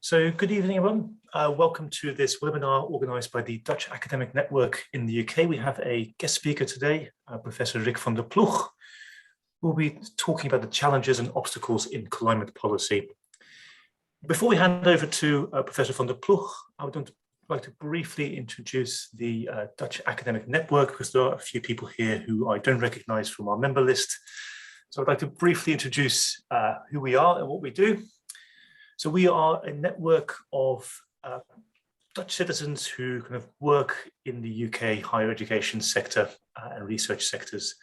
So good evening, everyone. Welcome to this webinar organised by the Dutch Academic Network in the UK. We have a guest speaker today, Professor Rick van der Ploeg, who will be talking about the challenges and obstacles in climate policy. Before we hand over to Professor van der Ploeg, I would like to briefly introduce the Dutch Academic Network, because there are a few people here who I don't recognise from our member list. So I'd like to briefly introduce who we are and what we do. So we are a network of Dutch citizens who kind of work in the UK higher education sector and research sectors.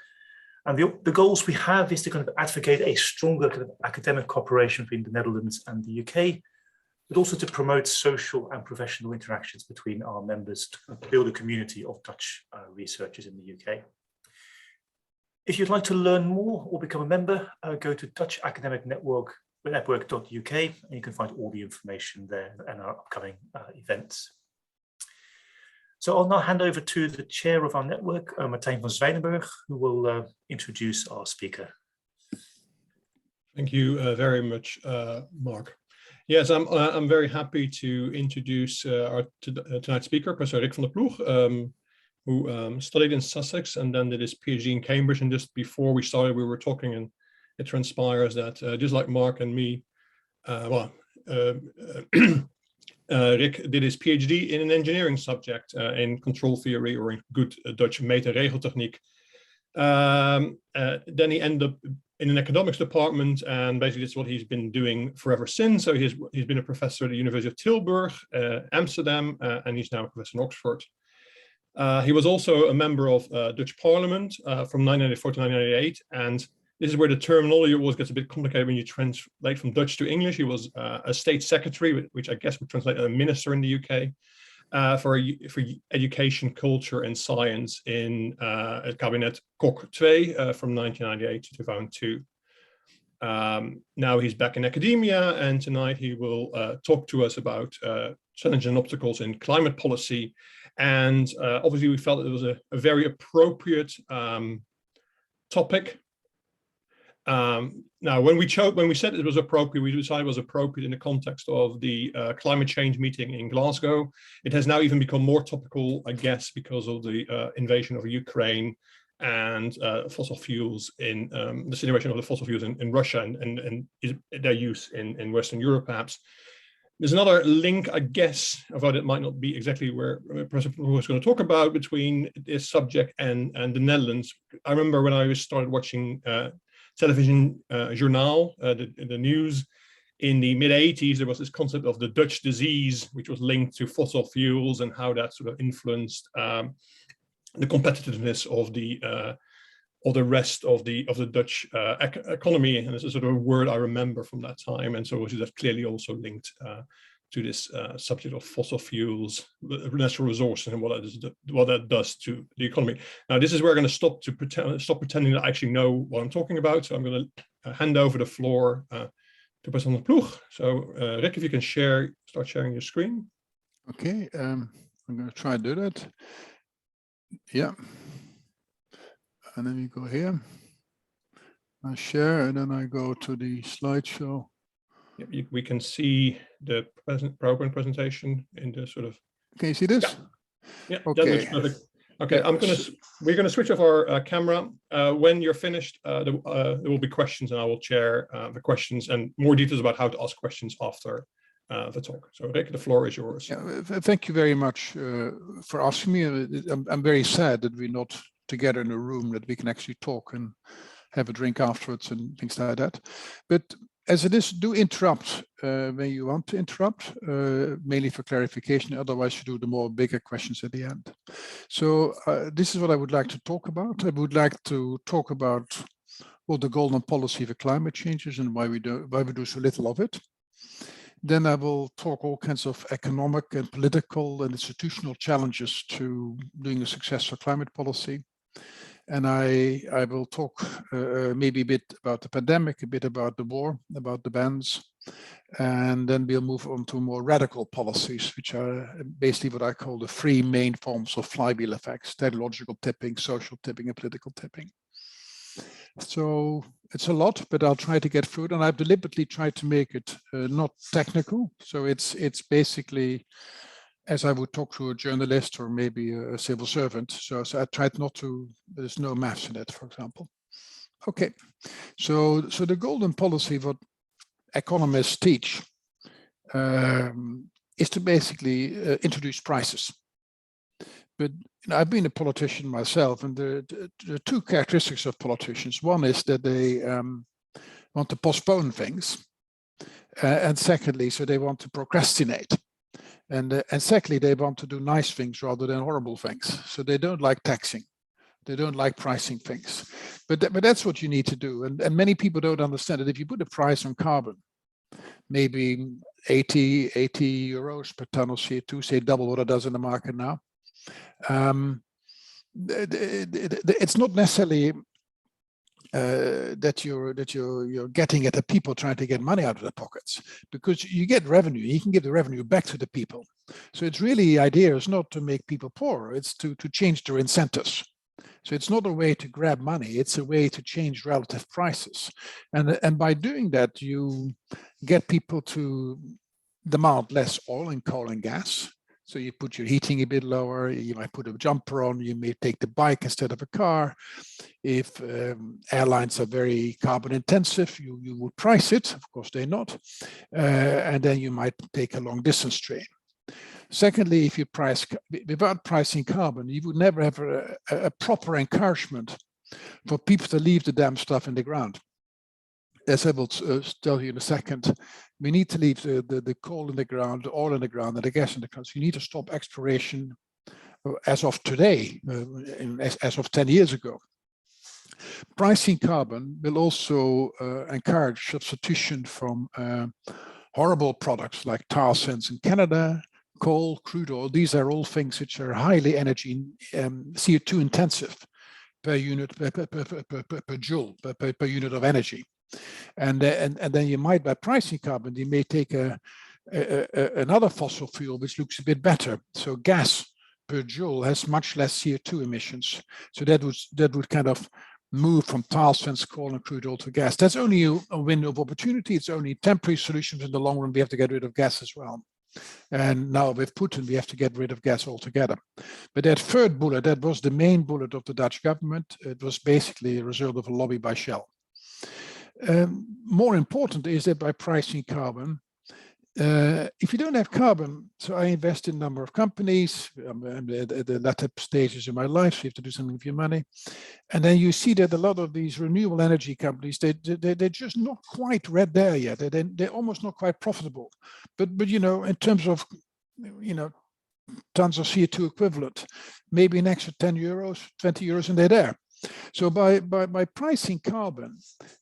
And the goals we have is to kind of advocate a stronger kind of academic cooperation between the Netherlands and the UK, but also to promote social and professional interactions between our members to build a community of Dutch researchers in the UK. If you'd like to learn more or become a member, go to dutchacademicnetwork.uk and you can find all the information there and our upcoming events. So I'll now hand over to the chair of our network, Martijn van Zwijnenburg, who will introduce our speaker. Thank you very much, Mark. Yes, I'm very happy to introduce our tonight's speaker, Professor Rick van der Ploeg, who studied in Sussex and then did his PhD in Cambridge. And just before we started, we were talking, and it transpires that just like Mark and me, Rick did his PhD in an engineering subject in control theory, or in good Dutch meet- en regeltechniek. Then he ended up in an economics department, and basically that's what he's been doing forever since. So he's been a professor at the University of Tilburg, Amsterdam, and he's now a professor in Oxford. He was also a member of Dutch Parliament from 1994 to 1998, and this is where the terminology always gets a bit complicated when you translate from Dutch to English. He was a state secretary, which I guess would translate as a minister in the UK, for education, culture and science in het kabinet Kok II from 1998 to 2002. Now he's back in academia, and tonight he will talk to us about challenges and obstacles in climate policy. And obviously we felt it was a very appropriate topic. Now, when we said it was appropriate, we decided it was appropriate in the context of the climate change meeting in Glasgow. It has now even become more topical, I guess, because of the invasion of Ukraine and fossil fuels in the situation of the fossil fuels in Russia and their use in Western Europe, perhaps. There's another link, I guess, although it might not be exactly where Professor Ploeg was going to talk about, between this subject and the Netherlands. I remember when I started watching television journal, the news in the mid-80s, there was this concept of the Dutch disease, which was linked to fossil fuels and how that sort of influenced the competitiveness of the rest of the Dutch economy. And this is sort of a word I remember from that time. And so that's clearly also linked to this subject of fossil fuels, natural resources, and what that does to the economy. Now, this is where I'm going to stop pretending that I actually know what I'm talking about. So I'm going to hand over the floor to Professor van der Ploeg. So Rick, if you can start sharing your screen. Okay, I'm going to try to do that. Yeah. And then we go here. I share, and then I go to the slideshow. We can see the PowerPoint presentation in the sort of. Can you see this? Yeah. Okay. That looks perfect. Okay, we're going to switch off our camera. When you're finished, there will be questions, and I will share the questions and more details about how to ask questions after the talk. So Rick, the floor is yours. Yeah, thank you very much for asking me. I'm very sad that we're not together in a room, that we can actually talk and have a drink afterwards and things like that. But as it is, do interrupt when you want to interrupt, mainly for clarification. Otherwise, you do the more bigger questions at the end. So this is what I would like to talk about. I would like to talk about what the golden policy for climate change is and why we do so little of it. Then I will talk all kinds of economic and political and institutional challenges to doing a successful climate policy. And I will talk maybe a bit about the pandemic, a bit about the war, about the bans, and then we'll move on to more radical policies, which are basically what I call the three main forms of flywheel effects: technological tipping, social tipping, and political tipping. So it's a lot, but I'll try to get through it. And I've deliberately tried to make it not technical. So it's basically as I would talk to a journalist or maybe a civil servant. So I tried not to, there's no maths in it, for example. Okay, so the golden policy, what economists teach, is to basically introduce prices. But I've been a politician myself, and there are two characteristics of politicians. One is that they want to postpone things, and secondly, so they want to procrastinate. And secondly, they want to do nice things rather than horrible things. So they don't like taxing. They don't like pricing things. But that's what you need to do. And many people don't understand that if you put a price on carbon, maybe 80 euros per ton of CO2, say double what it does in the market now, it's not necessarily that you're getting at the people trying to get money out of their pockets, because you get revenue, you can give the revenue back to the people. So it's really, the idea is not to make people poorer, it's to change their incentives. So it's not a way to grab money, it's a way to change relative prices. And by doing that, you get people to demand less oil and coal and gas. So you put your heating a bit lower, you might put a jumper on, you may take the bike instead of a car. If airlines are very carbon intensive, you would price it, of course they're not. And then you might take a long distance train. Secondly, if you price, without pricing carbon, you would never have a proper encouragement for people to leave the damn stuff in the ground. As I will tell you in a second, we need to leave the coal in the ground, the oil in the ground, and the gas in the ground. So you need to stop exploration as of today, as of 10 years ago. Pricing carbon will also encourage substitution from horrible products like tar sands in Canada, coal, crude oil. These are all things which are highly energy CO2 intensive per unit, per joule, per unit of energy. And then you might, by pricing carbon, you may take another fossil fuel which looks a bit better. So gas per joule has much less CO2 emissions. So that would kind of move from tar sands, coal, and crude oil to gas. That's only a window of opportunity. It's only temporary solutions. In the long run, we have to get rid of gas as well. And now with Putin, we have to get rid of gas altogether. But that third bullet, that was the main bullet of the Dutch government. It was basically a result of a lobby by Shell. More important is that by pricing carbon, if you don't have carbon, so I invest in a number of companies, I'm at the latter stages in my life, so you have to do something with your money. And then you see that a lot of these renewable energy companies, they're just not quite right there yet. They're almost not quite profitable. But you know, in terms of, you know, tons of CO2 equivalent, maybe an extra 10 euros, 20 euros, and they're there. So by pricing carbon,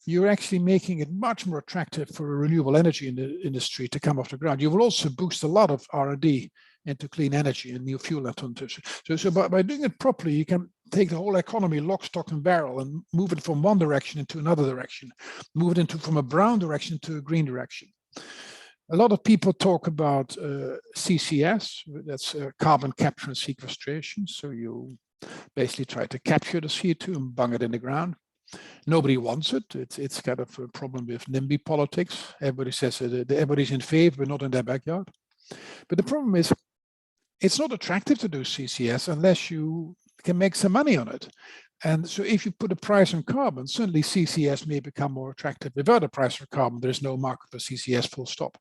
you're actually making it much more attractive for a renewable energy industry to come off the ground. You will also boost a lot of R&D into clean energy and new fuel alternatives. So by doing it properly, you can take the whole economy lock, stock, and barrel and move it from one direction into another direction, move it from a brown direction to a green direction. A lot of people talk about CCS, that's carbon capture and sequestration. So you basically try to capture the CO2 and bung it in the ground. Nobody wants it. It's kind of a problem with NIMBY politics. Everybody says everybody's in favor, but not in their backyard. But the problem is, it's not attractive to do CCS unless you can make some money on it. And so if you put a price on carbon, suddenly CCS may become more attractive. Without a price for carbon, there's no market for CCS, full stop.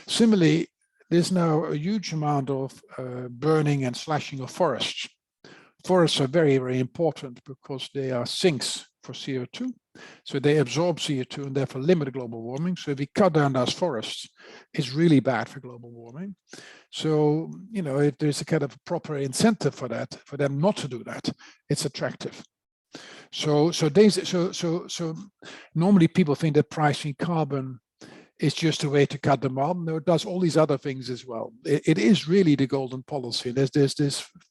Similarly, there's now a huge amount of burning and slashing of forests. Forests are very, very important because they are sinks for CO2. So they absorb CO2 and therefore limit global warming. So if we cut down those forests, it's really bad for global warming. So, you know, if there's a kind of proper incentive for that, for them not to do that, it's attractive. So normally people think that pricing carbon is just a way to cut demand. No, it does all these other things as well. It is really the golden policy. There's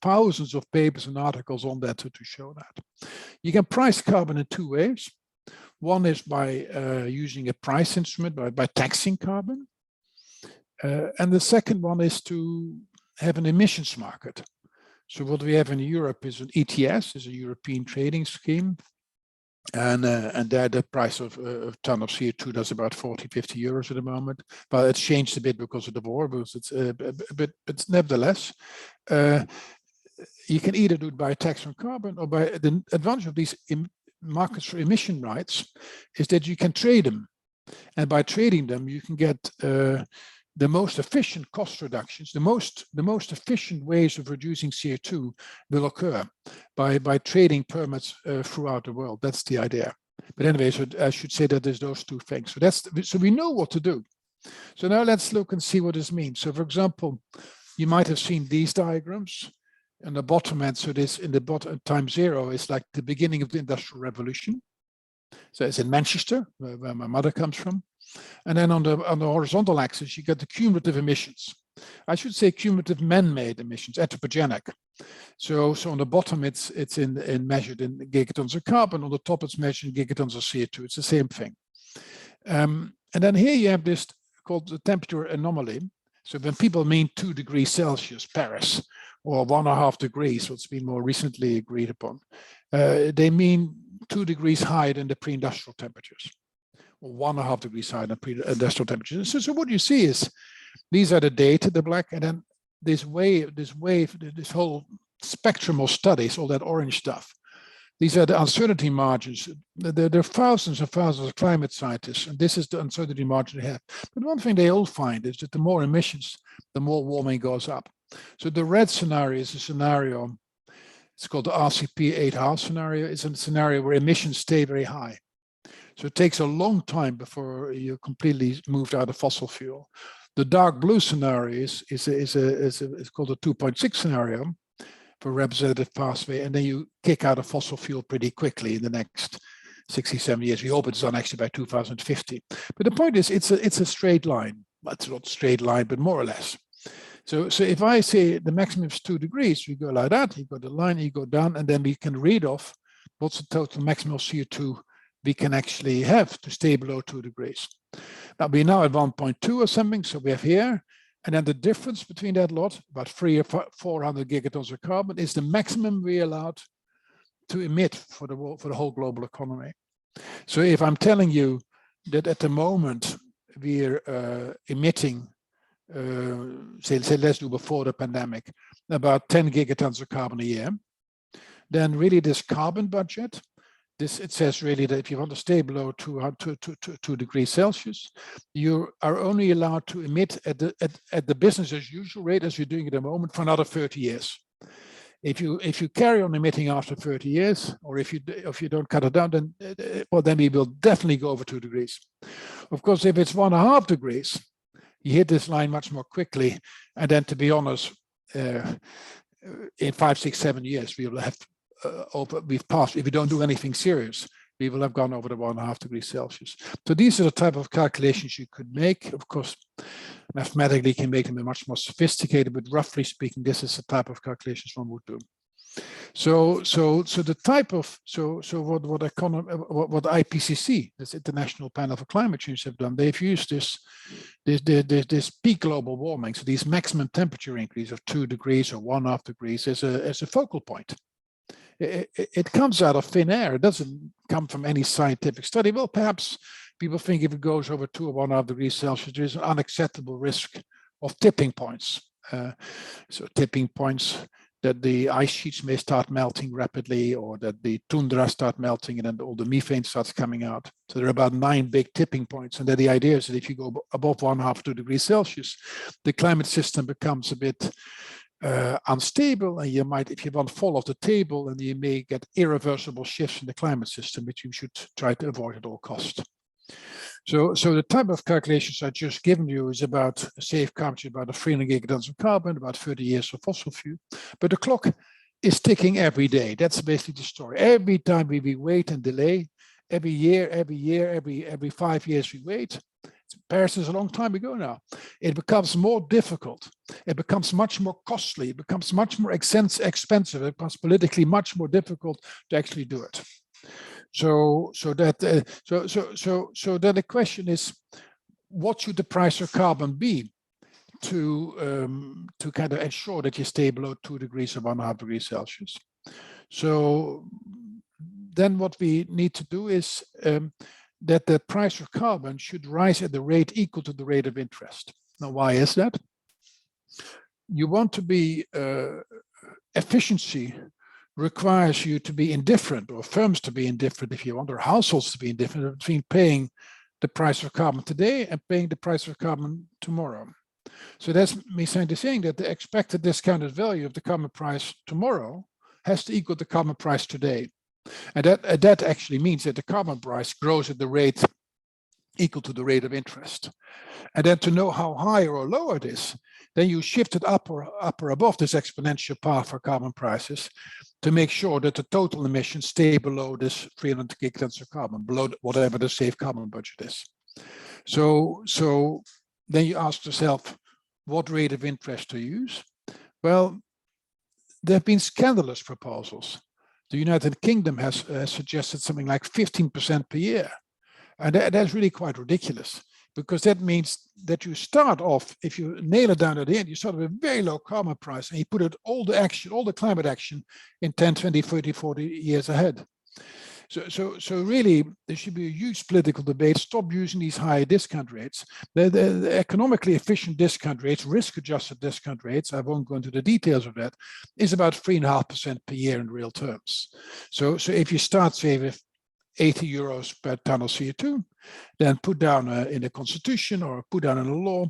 thousands of papers and articles on that to show that. You can price carbon in two ways. One is by using a price instrument, by taxing carbon. And the second one is to have an emissions market. So what we have in Europe is an ETS, is a European trading scheme. And there the price of a ton of CO2 does about 40, 50 euros at the moment. But it's changed a bit because of the war, because it's but nevertheless, you can either do it by a tax on carbon or by the advantage of these markets for emission rights is that you can trade them. And by trading them, you can get the most efficient cost reductions, the most efficient ways of reducing CO2 will occur by trading permits throughout the world. That's the idea. But anyway, so I should say that there's those two things. So we know what to do. So now let's look and see what this means. So for example, you might have seen these diagrams. And the bottom end, so this in the bottom time zero is like the beginning of the Industrial Revolution. So it's in Manchester, where my mother comes from. And then on the horizontal axis, you get the cumulative emissions. I should say cumulative man-made emissions, anthropogenic. So on the bottom, it's measured in gigatons of carbon. On the top, it's measured in gigatons of CO2. It's the same thing. And then here you have this called the temperature anomaly. So when people mean 2 degrees Celsius, Paris, or 1.5 degrees, what's been more recently agreed upon, they mean 2 degrees higher than the pre-industrial temperatures, or 1.5 degrees higher than pre-industrial temperatures. So what you see is these are the data, the black, and then this whole spectrum of studies, all that orange stuff. These are the uncertainty margins. There are thousands and thousands of climate scientists, and this is the uncertainty margin they have. But one thing they all find is that the more emissions, the more warming goes up. So the red scenario is a scenario, it's called the RCP 8.5 scenario. It's a scenario where emissions stay very high. So it takes a long time before you're completely moved out of fossil fuel. The dark blue scenario is called a 2.6 scenario for representative pathway, and then you kick out of fossil fuel pretty quickly in the next 67 years. We hope it's done actually by 2050. But the point is, it's a straight line. Well, it's not a straight line, but more or less. So if I say the maximum is 2 degrees, we go like that, you go the line, you go down, and then we can read off what's the total maximum CO2 we can actually have to stay below 2 degrees. Now we're now at 1.2 or something, so we have here, and then the difference between that lot, about 300 or 400 gigatons of carbon, is the maximum we're allowed to emit for the whole global economy. So if I'm telling you that at the moment we're emitting, say let's do before the pandemic, about 10 gigatons of carbon a year, then really this carbon budget, it says really that if you want to stay below 2 degrees Celsius, you are only allowed to emit at the business as usual rate as you're doing at the moment for another 30 years. If you carry on emitting after 30 years, or if you don't cut it down, then then we will definitely go over 2 degrees. Of course, if it's 1.5 degrees, you hit this line much more quickly, and then to be honest, in 5, 6, 7 years, we will have we've passed. If we don't do anything serious, we will have gone over the 1.5 degrees Celsius. So these are the type of calculations you could make. Of course, mathematically you can make them much more sophisticated, but roughly speaking, this is the type of calculations one would do. So the type of what IPCC, this International Panel for Climate Change, have done, they've used this peak global warming, so these maximum temperature increase of 2 degrees or 1.5 degrees as a focal point. It comes out of thin air. It doesn't come from any scientific study. Well, perhaps people think if it goes over 2 or 1.5 degrees Celsius, there is an unacceptable risk of tipping points. So tipping points that the ice sheets may start melting rapidly, or that the tundra start melting, and then all the methane starts coming out. So there are about 9 big tipping points. And then the idea is that if you go above 1.5 to 2 degrees Celsius, the climate system becomes a bit unstable, and you might, if you want, fall off the table, and you may get irreversible shifts in the climate system, which you should try to avoid at all costs. So the type of calculations I just given you is about a safe carbon, about 300 gigatons of carbon, about 30 years of fossil fuel. But the clock is ticking every day. That's basically the story. Every time we wait and delay, every year, every 5 years we wait. Paris is a long time ago now. It becomes more difficult. It becomes much more costly. It becomes much more expensive. It becomes politically much more difficult to actually do it. So then the question is, what should the price of carbon be to kind of ensure that you stay below 2 degrees or 1.5 degrees Celsius? So then what we need to do is that the price of carbon should rise at the rate equal to the rate of interest. Now, why is that? You want to be, efficiency requires you to be indifferent, or firms to be indifferent if you want, or households to be indifferent between paying the price of carbon today and paying the price of carbon tomorrow. So that's me saying that the expected discounted value of the carbon price tomorrow has to equal the carbon price today. And that actually means that the carbon price grows at the rate equal to the rate of interest. And then to know how high or low it is, then you shift it up or above this exponential path for carbon prices to make sure that the total emissions stay below this 300 gigatons of carbon, below whatever the safe carbon budget is. So then you ask yourself, what rate of interest to use? Well, there have been scandalous proposals. The United Kingdom has suggested something like 15% per year. And that's really quite ridiculous, because that means that you start off, if you nail it down at the end, you start with a very low carbon price and you put it all the climate action in 10, 20, 30, 40 years ahead. So really, there should be a huge political debate. Stop using these high discount rates. The economically efficient discount rates, risk-adjusted discount rates, I won't go into the details of that, is about 3.5% per year in real terms. So if you start, say, with 80 euros per ton of CO2, then put down in the constitution or put down in a law,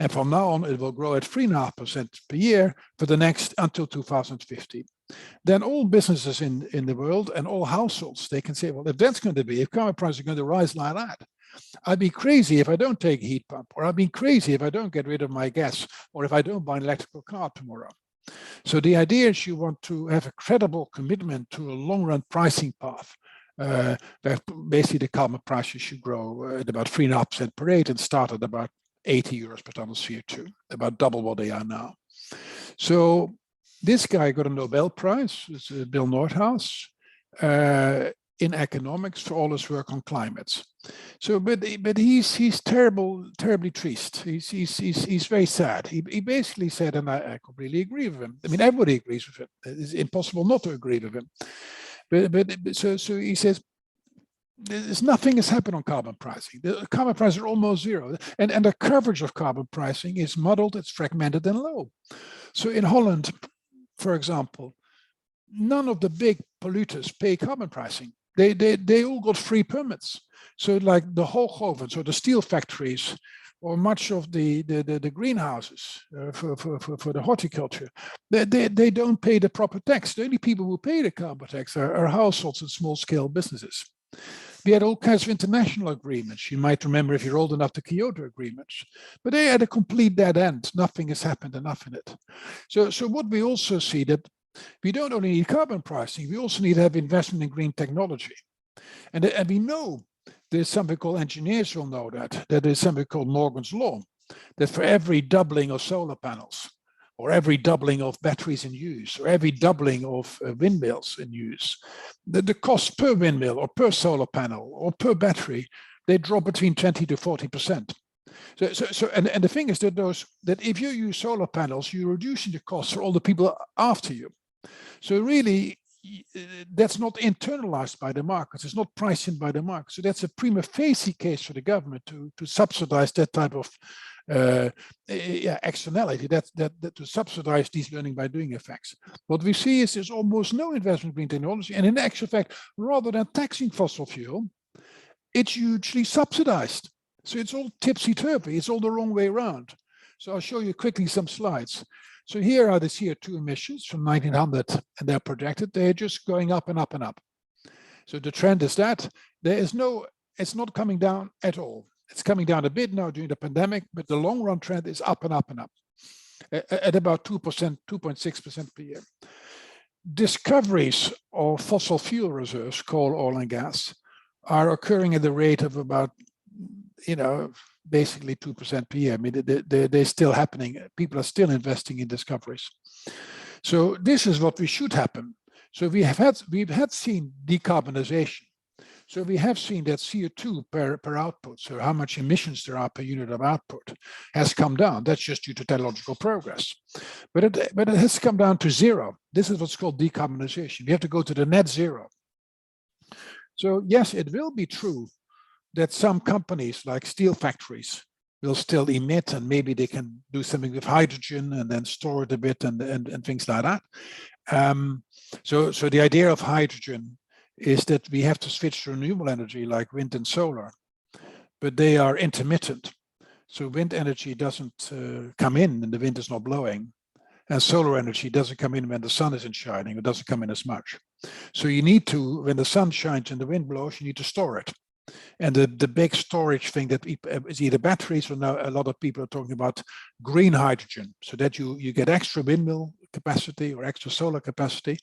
and from now on it will grow at 3.5% per year for the next until 2050. Then all businesses in the world and all households, they can say, well, if that's going to be, if carbon prices are going to rise like that, I'd be crazy if I don't take a heat pump, or I'd be crazy if I don't get rid of my gas, or if I don't buy an electrical car tomorrow. So the idea is you want to have a credible commitment to a long-run pricing path. Where basically the carbon prices should grow at about 3.5% per rate and start at about 80 euros per ton of CO2, about double what they are now. So this guy got a Nobel Prize, it's Bill Nordhaus, in economics for all his work on climate. So, but he's terribly triste. He's very sad. He basically said, and I completely agree with him. I mean, everybody agrees with him. It's impossible not to agree with him. So he says, there's nothing has happened on carbon pricing. The carbon prices are almost zero. And the coverage of carbon pricing is muddled, it's fragmented and low. So in Holland, for example, none of the big polluters pay carbon pricing. They all got free permits. So like the Hooghovens or the steel factories, or much of the greenhouses for the horticulture, they don't pay the proper tax. The only people who pay the carbon tax are households and small-scale businesses. We had all kinds of international agreements. You might remember, if you're old enough, the Kyoto agreements. But they had a complete dead end. Nothing has happened enough in it. So what we also see that we don't only need carbon pricing, we also need to have investment in green technology. And we know there's something called, engineers will know that there's something called Morgan's Law, that for every doubling of solar panels, or every doubling of batteries in use, or every doubling of windmills in use, the cost per windmill or per solar panel or per battery, they drop between 20 to 40%. And the thing is that if you use solar panels, you're reducing the cost for all the people after you. So really, that's not internalized by the markets. It's not priced in by the market. So that's a prima facie case for the government to subsidize that type of externality, that to subsidize these learning by doing effects. What we see is there's almost no investment in green technology, and in actual fact, rather than taxing fossil fuel, it's hugely subsidized. So it's all tipsy-turvy. It's all the wrong way around. So I'll show you quickly some slides. So here are the CO2 emissions from 1900, and they're projected. They're just going up and up and up. So the trend is that it's not coming down at all. It's coming down a bit now during the pandemic, but the long run trend is up and up and up at about 2%, 2.6% per year. Discoveries of fossil fuel reserves, coal, oil, and gas, are occurring at the rate of about, basically 2% per year. I mean, they're still happening. People are still investing in discoveries. So this is what we should happen. So we've had seen decarbonisation. So we have seen that CO2 per output, so how much emissions there are per unit of output, has come down. That's just due to technological progress. But it has come down to zero. This is what's called decarbonisation. We have to go to the net zero. So yes, it will be true that some companies like steel factories will still emit, and maybe they can do something with hydrogen and then store it a bit and things like that. So the idea of hydrogen is that we have to switch to renewable energy like wind and solar, but they are intermittent. So wind energy doesn't come in when the wind is not blowing, and solar energy doesn't come in when the sun isn't shining. It doesn't come in as much. So you need to, when the sun shines and the wind blows, you need to store it. And the big storage thing that is either batteries, or now a lot of people are talking about green hydrogen, so that you get extra windmill capacity or extra solar capacity,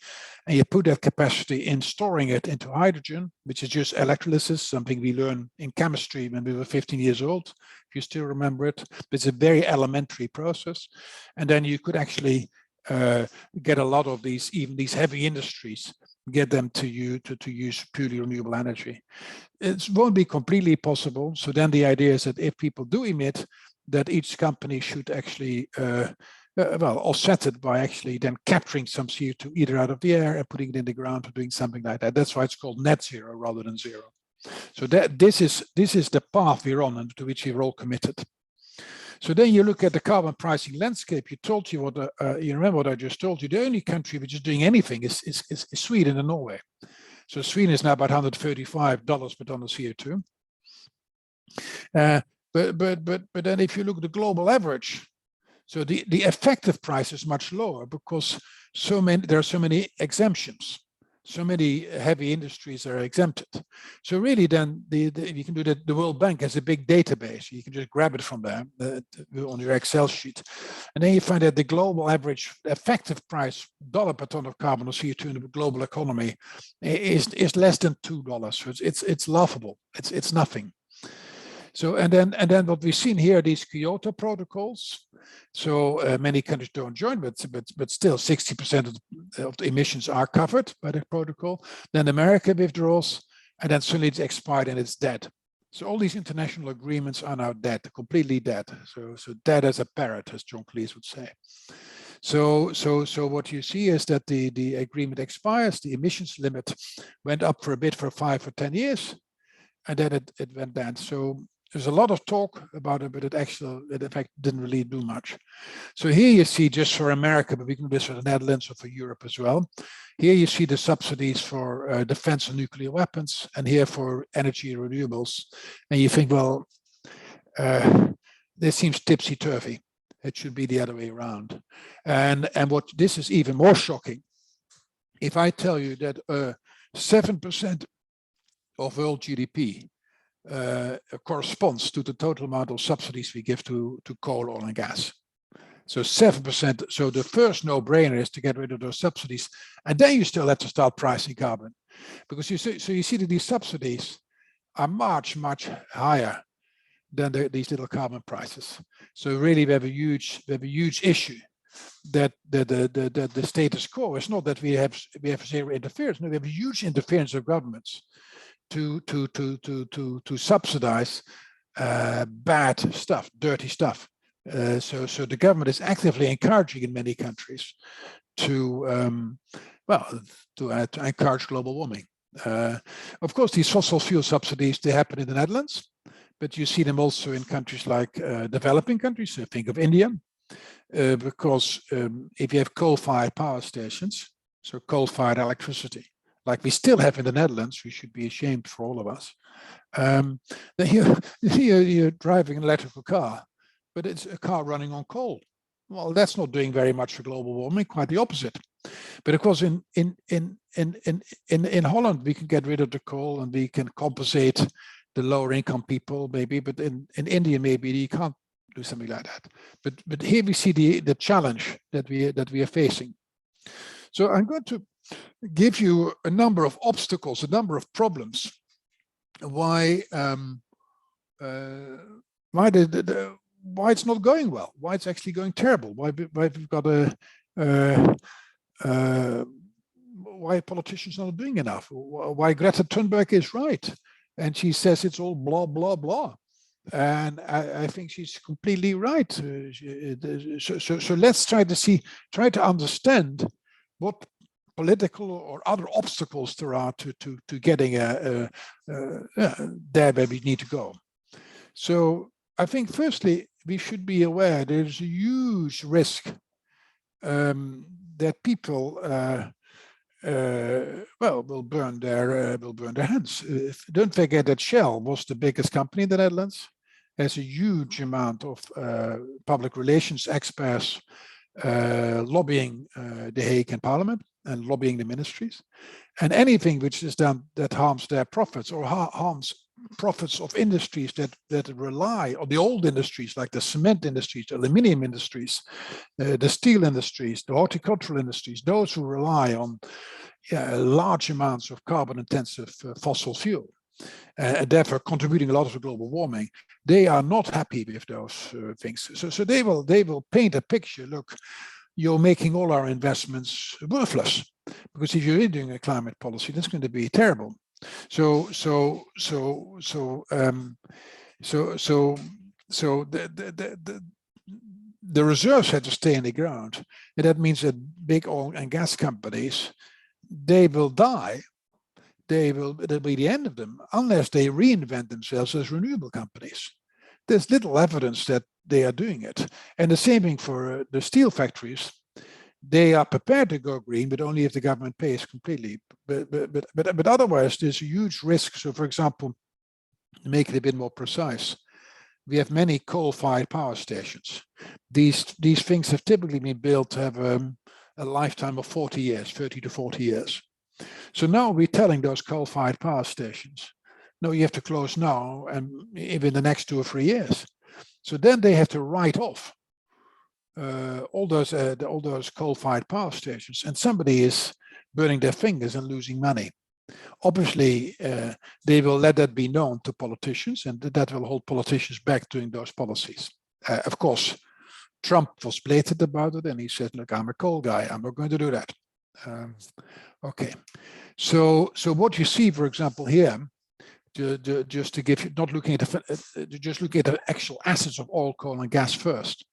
and you put that capacity in storing it into hydrogen, which is just electrolysis, something we learned in chemistry when we were 15 years old, if you still remember it. It's a very elementary process. And then you could actually get a lot of these, even these heavy industries, get them to use purely renewable energy. It won't be completely possible. So then the idea is that if people do emit, that each company should actually well, offset it by actually then capturing some CO2 either out of the air and putting it in the ground or doing something like that. That's why it's called net zero rather than zero. So that this is the path we're on and to which we're all committed. So then you look at the carbon pricing landscape. You remember what I just told you. The only country which is doing anything is Sweden and Norway. So Sweden is now about $135 per ton of CO2. But then if you look at the global average, so the effective price is much lower because there are so many exemptions. So many heavy industries are exempted. So really then you can do that. The World Bank has a big database. You can just grab it from there on your Excel sheet. And then you find that the global average effective price dollar per ton of carbon or CO2 in the global economy is less than $2. So it's laughable. It's nothing. So and then what we've seen here, these Kyoto protocols. So many countries don't join, but still 60% of the emissions are covered by the protocol. Then America withdraws, and then suddenly it's expired and it's dead. So all these international agreements are now dead, completely dead. So dead as a parrot, as John Cleese would say. So what you see is that the agreement expires, the emissions limit went up for a bit for 5 or 10 years, and then it went down. So there's a lot of talk about it, but it in fact didn't really do much. So here you see, just for America, but we can do this for the Netherlands or for Europe as well. Here you see the subsidies for defense and nuclear weapons, and here for energy and renewables. And you think, well, this seems tipsy-turvy. It should be the other way around. And what this is even more shocking. If I tell you that 7% of world GDP corresponds to the total amount of subsidies we give to coal, oil, and gas. So 7%. So the first no-brainer is to get rid of those subsidies, and then you still have to start pricing carbon, because you see that these subsidies are much higher than these little carbon prices. So really, we have a huge issue that the status quo is not that we have zero interference. No, we have a huge interference of governments to subsidize bad stuff, dirty stuff. So the government is actively encouraging in many countries to encourage global warming. Of course, these fossil fuel subsidies, they happen in the Netherlands, but you see them also in countries like developing countries. So think of India, because if you have coal-fired power stations, so coal-fired electricity, like we still have in the Netherlands, we should be ashamed for all of us. Then you're driving an electrical car, but it's a car running on coal. Well, that's not doing very much for global warming, quite the opposite. But of course, in Holland, we can get rid of the coal and we can compensate the lower income people, maybe. But in India, maybe you can't do something like that. But here we see the challenge that we are facing. So I'm going to give you a number of obstacles, a number of problems, why it's not going well, why it's actually going terrible, why we've got why politicians are not doing enough, why Greta Thunberg is right, and she says it's all blah blah blah, and I think she's completely right. So let's try to understand what political or other obstacles there are to getting there where we need to go. So I think firstly, we should be aware there's a huge risk that people will burn their hands. Don't forget that Shell was the biggest company in the Netherlands. Has a huge amount of public relations experts lobbying the Hague and Parliament and lobbying the ministries. And anything which is done that harms their profits or harms profits of industries that rely on the old industries like the cement industries, the aluminium industries, the steel industries, the horticultural industries, those who rely on large amounts of carbon-intensive fossil fuel, and therefore contributing a lot to global warming, they are not happy with those things. So they will paint a picture. Look, you're making all our investments worthless, because if you're doing a climate policy, that's going to be terrible. So the reserves had to stay in the ground, and that means that big oil and gas companies, they will die. It'll be the end of them unless they reinvent themselves as renewable companies. There's little evidence that they are doing it. And the same thing for the steel factories. They are prepared to go green, but only if the government pays completely. But otherwise, there's a huge risk. So, for example, to make it a bit more precise, we have many coal-fired power stations. These things have typically been built to have a lifetime of 40 years, 30 to 40 years. So now we're telling those coal-fired power stations, no, you have to close now and even the next 2 or 3 years. So then they have to write off all those coal-fired power stations, and somebody is burning their fingers and losing money. Obviously, they will let that be known to politicians, and that will hold politicians back doing those policies. Of course, Trump was blatant about it, and he said, look, I'm a coal guy, I'm not going to do that. Okay, so what you see, for example, here, just to give you, not looking at just looking at the actual assets of oil, coal, and gas first.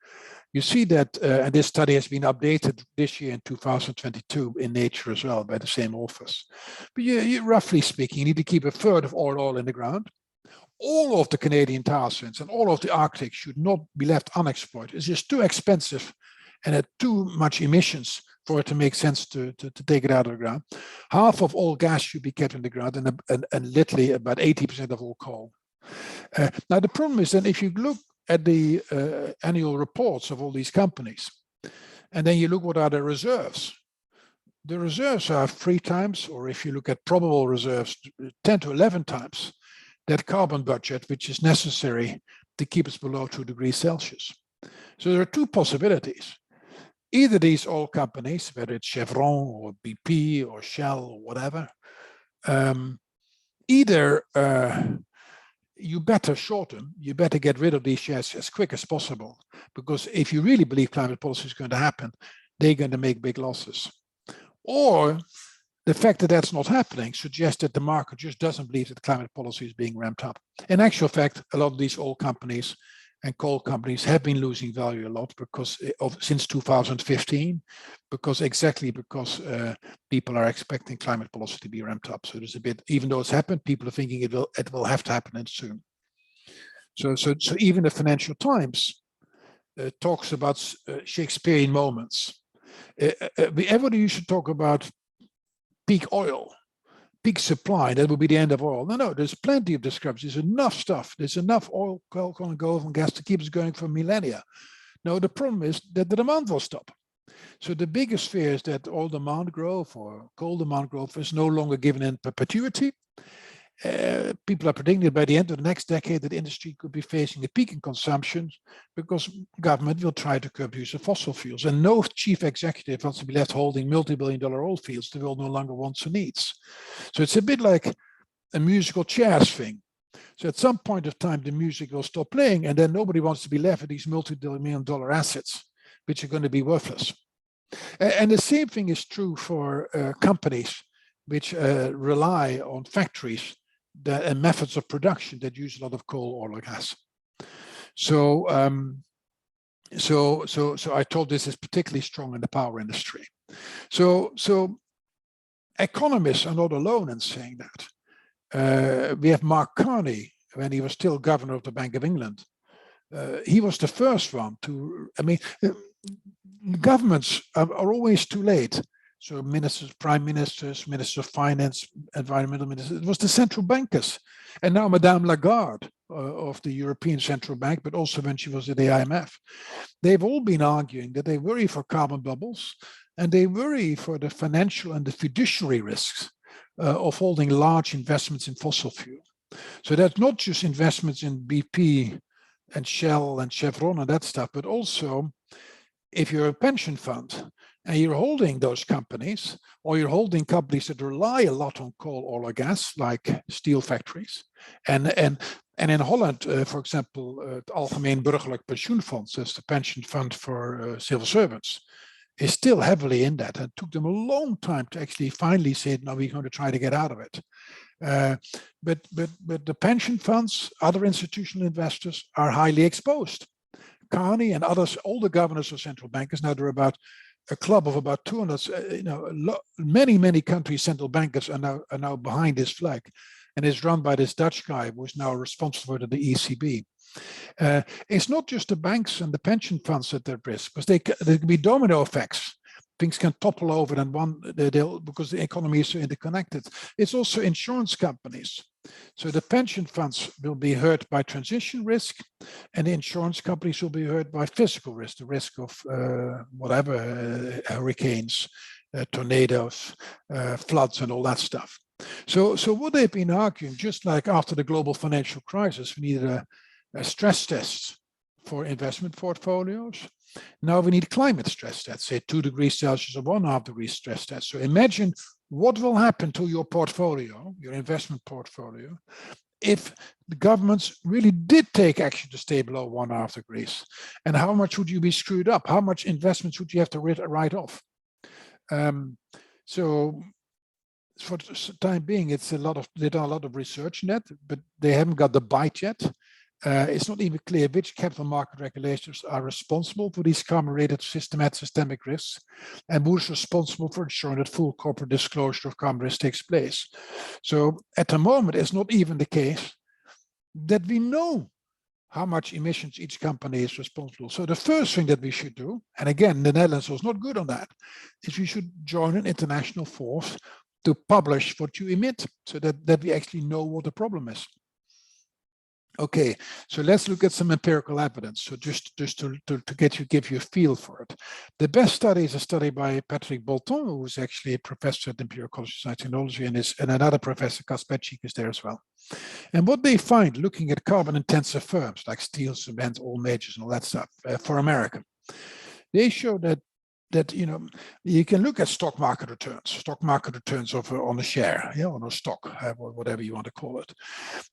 You see that, and this study has been updated this year in 2022 in Nature as well by the same authors. But you roughly speaking, you need to keep a third of oil in the ground. All of the Canadian tar sands and all of the Arctic should not be left unexploited. It's just too expensive and had too much emissions for it to make sense to take it out of the ground. Half of all gas should be kept in the ground, and literally about 80% of all coal. Now the problem is that if you look at the annual reports of all these companies, and then you look what are the reserves. The reserves are 3 times, or if you look at probable reserves, 10 to 11 times that carbon budget, which is necessary to keep us below 2 degrees Celsius. So there are 2 possibilities. Either these oil companies, whether it's Chevron or BP or Shell or whatever, either you better shorten, you better get rid of these shares as quick as possible, because if you really believe climate policy is going to happen, they're going to make big losses. Or the fact that that's not happening suggests that the market just doesn't believe that climate policy is being ramped up. In actual fact, a lot of these oil companies and coal companies have been losing value a lot because since 2015, because people are expecting climate policy to be ramped up. So there's a bit, even though it's happened, people are thinking it will have to happen soon. So even the Financial Times talks about Shakespearean moments. Everybody should talk about peak oil, peak supply, that will be the end of oil. No, there's plenty of discrepancies. There's enough stuff. There's enough oil, coal, and gold and gas to keep us going for millennia. No, the problem is that the demand will stop. So the biggest fear is that oil demand growth or coal demand growth is no longer given in perpetuity. People are predicting that by the end of the next decade, that the industry could be facing a peak in consumption because government will try to curb the use of fossil fuels. And no chief executive wants to be left holding multi-billion-dollar oil fields the world no longer wants or needs. So it's a bit like a musical chairs thing. So at some point of time, the music will stop playing, and then nobody wants to be left with these multi-billion-dollar assets, which are going to be worthless. And the same thing is true for companies which rely on factories and methods of production that use a lot of coal, oil, or gas. So I told this is particularly strong in the power industry. So economists are not alone in saying that. We have Mark Carney, when he was still governor of the Bank of England. He was the first one to, governments are always too late. So ministers, prime ministers, ministers of finance, environmental ministers, it was the central bankers. And now Madame Lagarde of the European Central Bank, but also when she was at the IMF, they've all been arguing that they worry for carbon bubbles and they worry for the financial and the fiduciary risks of holding large investments in fossil fuel. So that's not just investments in BP and Shell and Chevron and that stuff, but also if you're a pension fund and you're holding those companies, or you're holding companies that rely a lot on coal, oil, or gas, like steel factories. And in Holland, for example, het Algemeen Burgerlijk Pensioenfonds, that's the pension fund for civil servants, is still heavily in that. And it took them a long time to actually finally say, no, we're going to try to get out of it. But the pension funds, other institutional investors are highly exposed. Carney and others, all the governors of central bankers, now there are about a club of about 200, many countries' central bankers are now behind this flag, and it's run by this Dutch guy who is now responsible for the ECB. It's not just the banks and the pension funds that are at risk, because there can be domino effects. Things can topple over and because the economy is so interconnected. It's also insurance companies. So the pension funds will be hurt by transition risk, and the insurance companies will be hurt by physical risk, the risk of hurricanes, tornadoes, floods, and all that stuff. So what they've been arguing, just like after the global financial crisis, we needed a stress test for investment portfolios. Now we need climate stress tests, say 2 degrees Celsius or 1.5 degrees stress test. So imagine what will happen to your portfolio, your investment portfolio, if the governments really did take action to stay below 1.5 degrees. And how much would you be screwed up? How much investments would you have to write off? So for the time being, they've done a lot of research in that, but they haven't got the bite yet. It's not even clear which capital market regulators are responsible for these carbon-related systemic risks, and who's responsible for ensuring that full corporate disclosure of carbon risk takes place. So at the moment, it's not even the case that we know how much emissions each company is responsible. So the first thing that we should do, and again, the Netherlands was not good on that, is we should join an international force to publish what you emit, so that we actually know what the problem is. Okay, so let's look at some empirical evidence. So just to give you a feel for it. The best study is a study by Patrick Bolton, who is actually a professor at Imperial College of Science and Technology, and another professor, Kaspetchik, is there as well. And what they find, looking at carbon-intensive firms like steel, cement, oil majors, and all that stuff for America, they show that you can look at stock market returns on a share, on a stock, whatever you want to call it.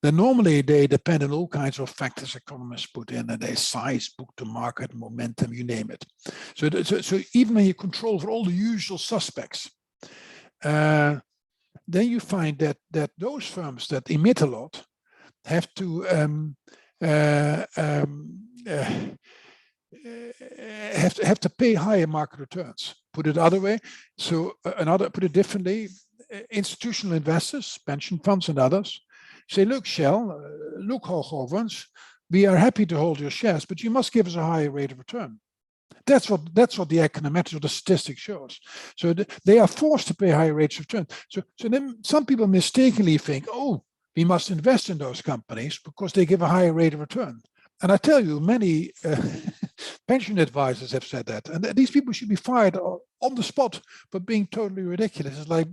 Then normally they depend on all kinds of factors economists put in, and they size, book to market, momentum, you name it. So even when you control for all the usual suspects, then you find that those firms that emit a lot have to have to pay higher market returns. Put it other way, so put it differently, institutional investors, pension funds and others say, look, Shell, look, Hoogovens, we are happy to hold your shares, but you must give us a higher rate of return. That's what the econometrics or the statistics shows. So they are forced to pay higher rates of return. So then some people mistakenly think, oh, we must invest in those companies because they give a higher rate of return. And I tell you, many pension advisors have said that. And these people should be fired on the spot for being totally ridiculous. It's like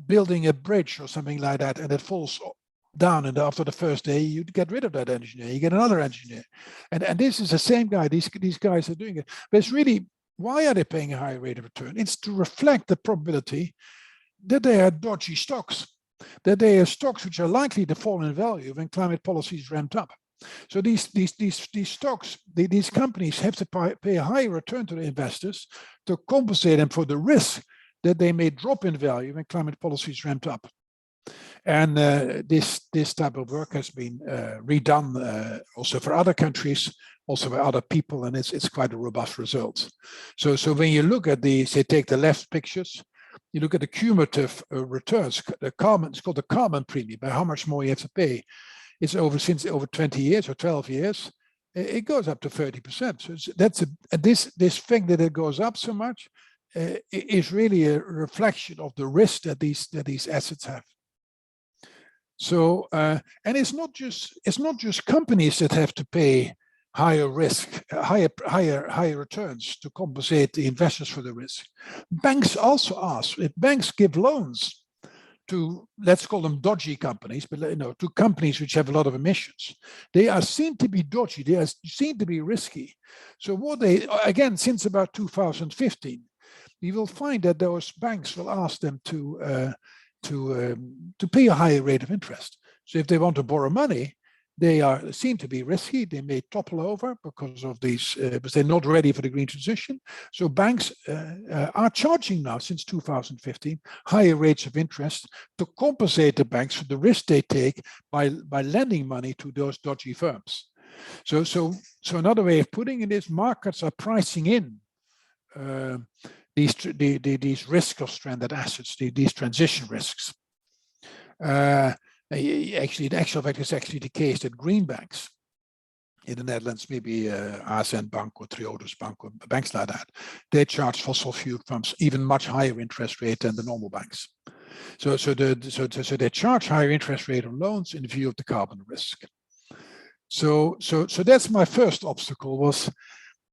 building a bridge or something like that, and it falls down, and after the first day, you get rid of that engineer, you get another engineer. And this is the same guy, these guys are doing it. But it's really, why are they paying a higher rate of return? It's to reflect the probability that they are dodgy stocks, that they are stocks which are likely to fall in value when climate policy is ramped up. So these stocks, these companies have to pay a higher return to the investors to compensate them for the risk that they may drop in value when climate policy is ramped up. And this type of work has been redone also for other countries, also by other people, and it's quite a robust result. So when you look at take the left pictures, you look at the cumulative returns, it's called the carbon premium, by how much more you have to pay. It's over 20 years or 12 years, it goes up to 30%. So this thing that it goes up so much is really a reflection of the risk that these assets have. So and it's not just companies that have to pay higher risk, higher returns to compensate the investors for the risk. Banks also ask, if banks give loans to, let's call them dodgy companies, but to companies which have a lot of emissions, they are seen to be dodgy, they are seen to be risky. So what they, again, since about 2015, you will find that those banks will ask them to pay a higher rate of interest. So if they want to borrow money, they are seen to be risky. They may topple over because of these, because they're not ready for the green transition. So banks are charging now, since 2015, higher rates of interest to compensate the banks for the risk they take by lending money to those dodgy firms. So another way of putting it is, markets are pricing in these risks of stranded assets, these transition risks. Actually, the actual fact is actually the case that green banks in the Netherlands, maybe ASN Bank or Triodos Bank or banks like that, they charge fossil fuel firms even much higher interest rate than the normal banks. So they charge higher interest rate on loans in view of the carbon risk. So that's my first obstacle, was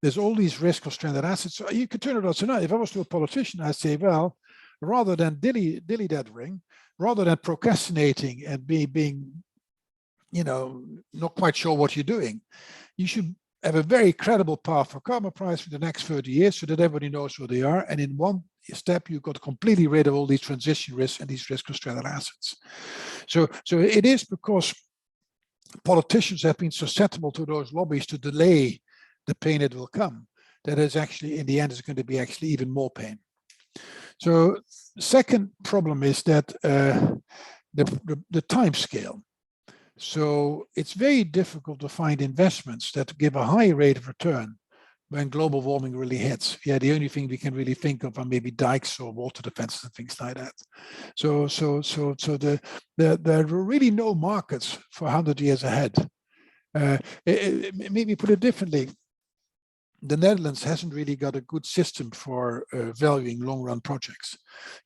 there's all these risks of stranded assets. So you could turn it also now. If I was to a politician, I'd say, well, rather than dilly-daddling, rather than procrastinating and being, not quite sure what you're doing, you should have a very credible path for carbon price for the next 30 years so that everybody knows where they are. And in one step, you got completely rid of all these transition risks and these risks of stranded assets. So it is because politicians have been susceptible to those lobbies to delay the pain that will come, that is actually, in the end, is going to be actually even more pain. So the second problem is that the time scale. So it's very difficult to find investments that give a high rate of return when global warming really hits. Yeah, the only thing we can really think of are maybe dikes or water defenses and things like that. So there are really no markets for 100 years ahead. Maybe put it differently. The Netherlands hasn't really got a good system for valuing long-run projects.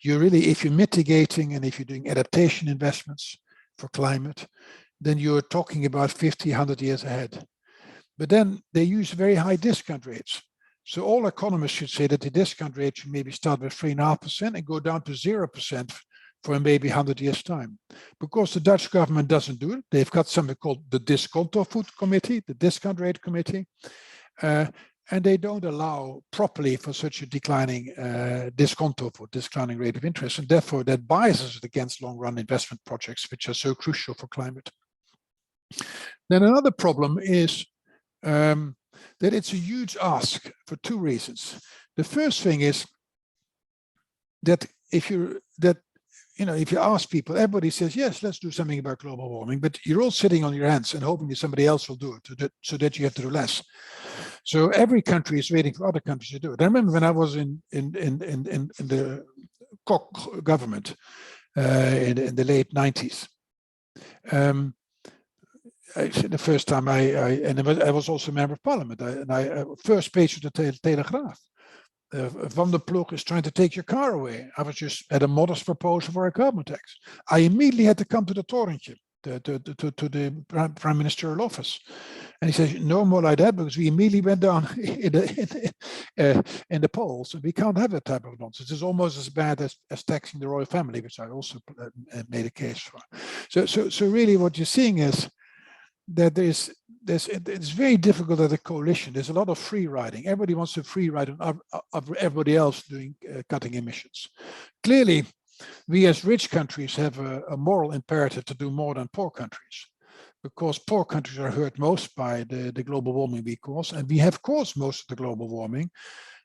If you're mitigating and if you're doing adaptation investments for climate, then you're talking about 50, 100 years ahead. But then they use very high discount rates. So all economists should say that the discount rate should maybe start with 3.5% and go down to 0% for maybe 100 years' time. Because the Dutch government doesn't do it. They've got something called the Disconto Food Committee, the Discount Rate Committee. And they don't allow properly for such a declining disconto for declining rate of interest. And therefore that biases it against long-run investment projects, which are so crucial for climate. Then another problem is that it's a huge ask for two reasons. The first thing is that if you ask people, everybody says, yes, let's do something about global warming, but you're all sitting on your hands and hoping that somebody else will do it so that you have to do less. So every country is waiting for other countries to do it. I remember when I was in the Kok government in the late 90s. The first time I was also a member of parliament. First page of the Telegraaf. Van der Ploeg is trying to take your car away. I was just at a modest proposal for a carbon tax. I immediately had to come to the torentje, to the prime ministerial office. And he says, no more like that, because we immediately went down in the polls. And we can't have that type of nonsense. It's almost as bad as taxing the royal family, which I also made a case for. So really what you're seeing is that it's very difficult at a coalition. There's a lot of free riding. Everybody wants to free ride on everybody else doing cutting emissions. Clearly, we as rich countries have a moral imperative to do more than poor countries, because poor countries are hurt most by the global warming we cause, and we have caused most of the global warming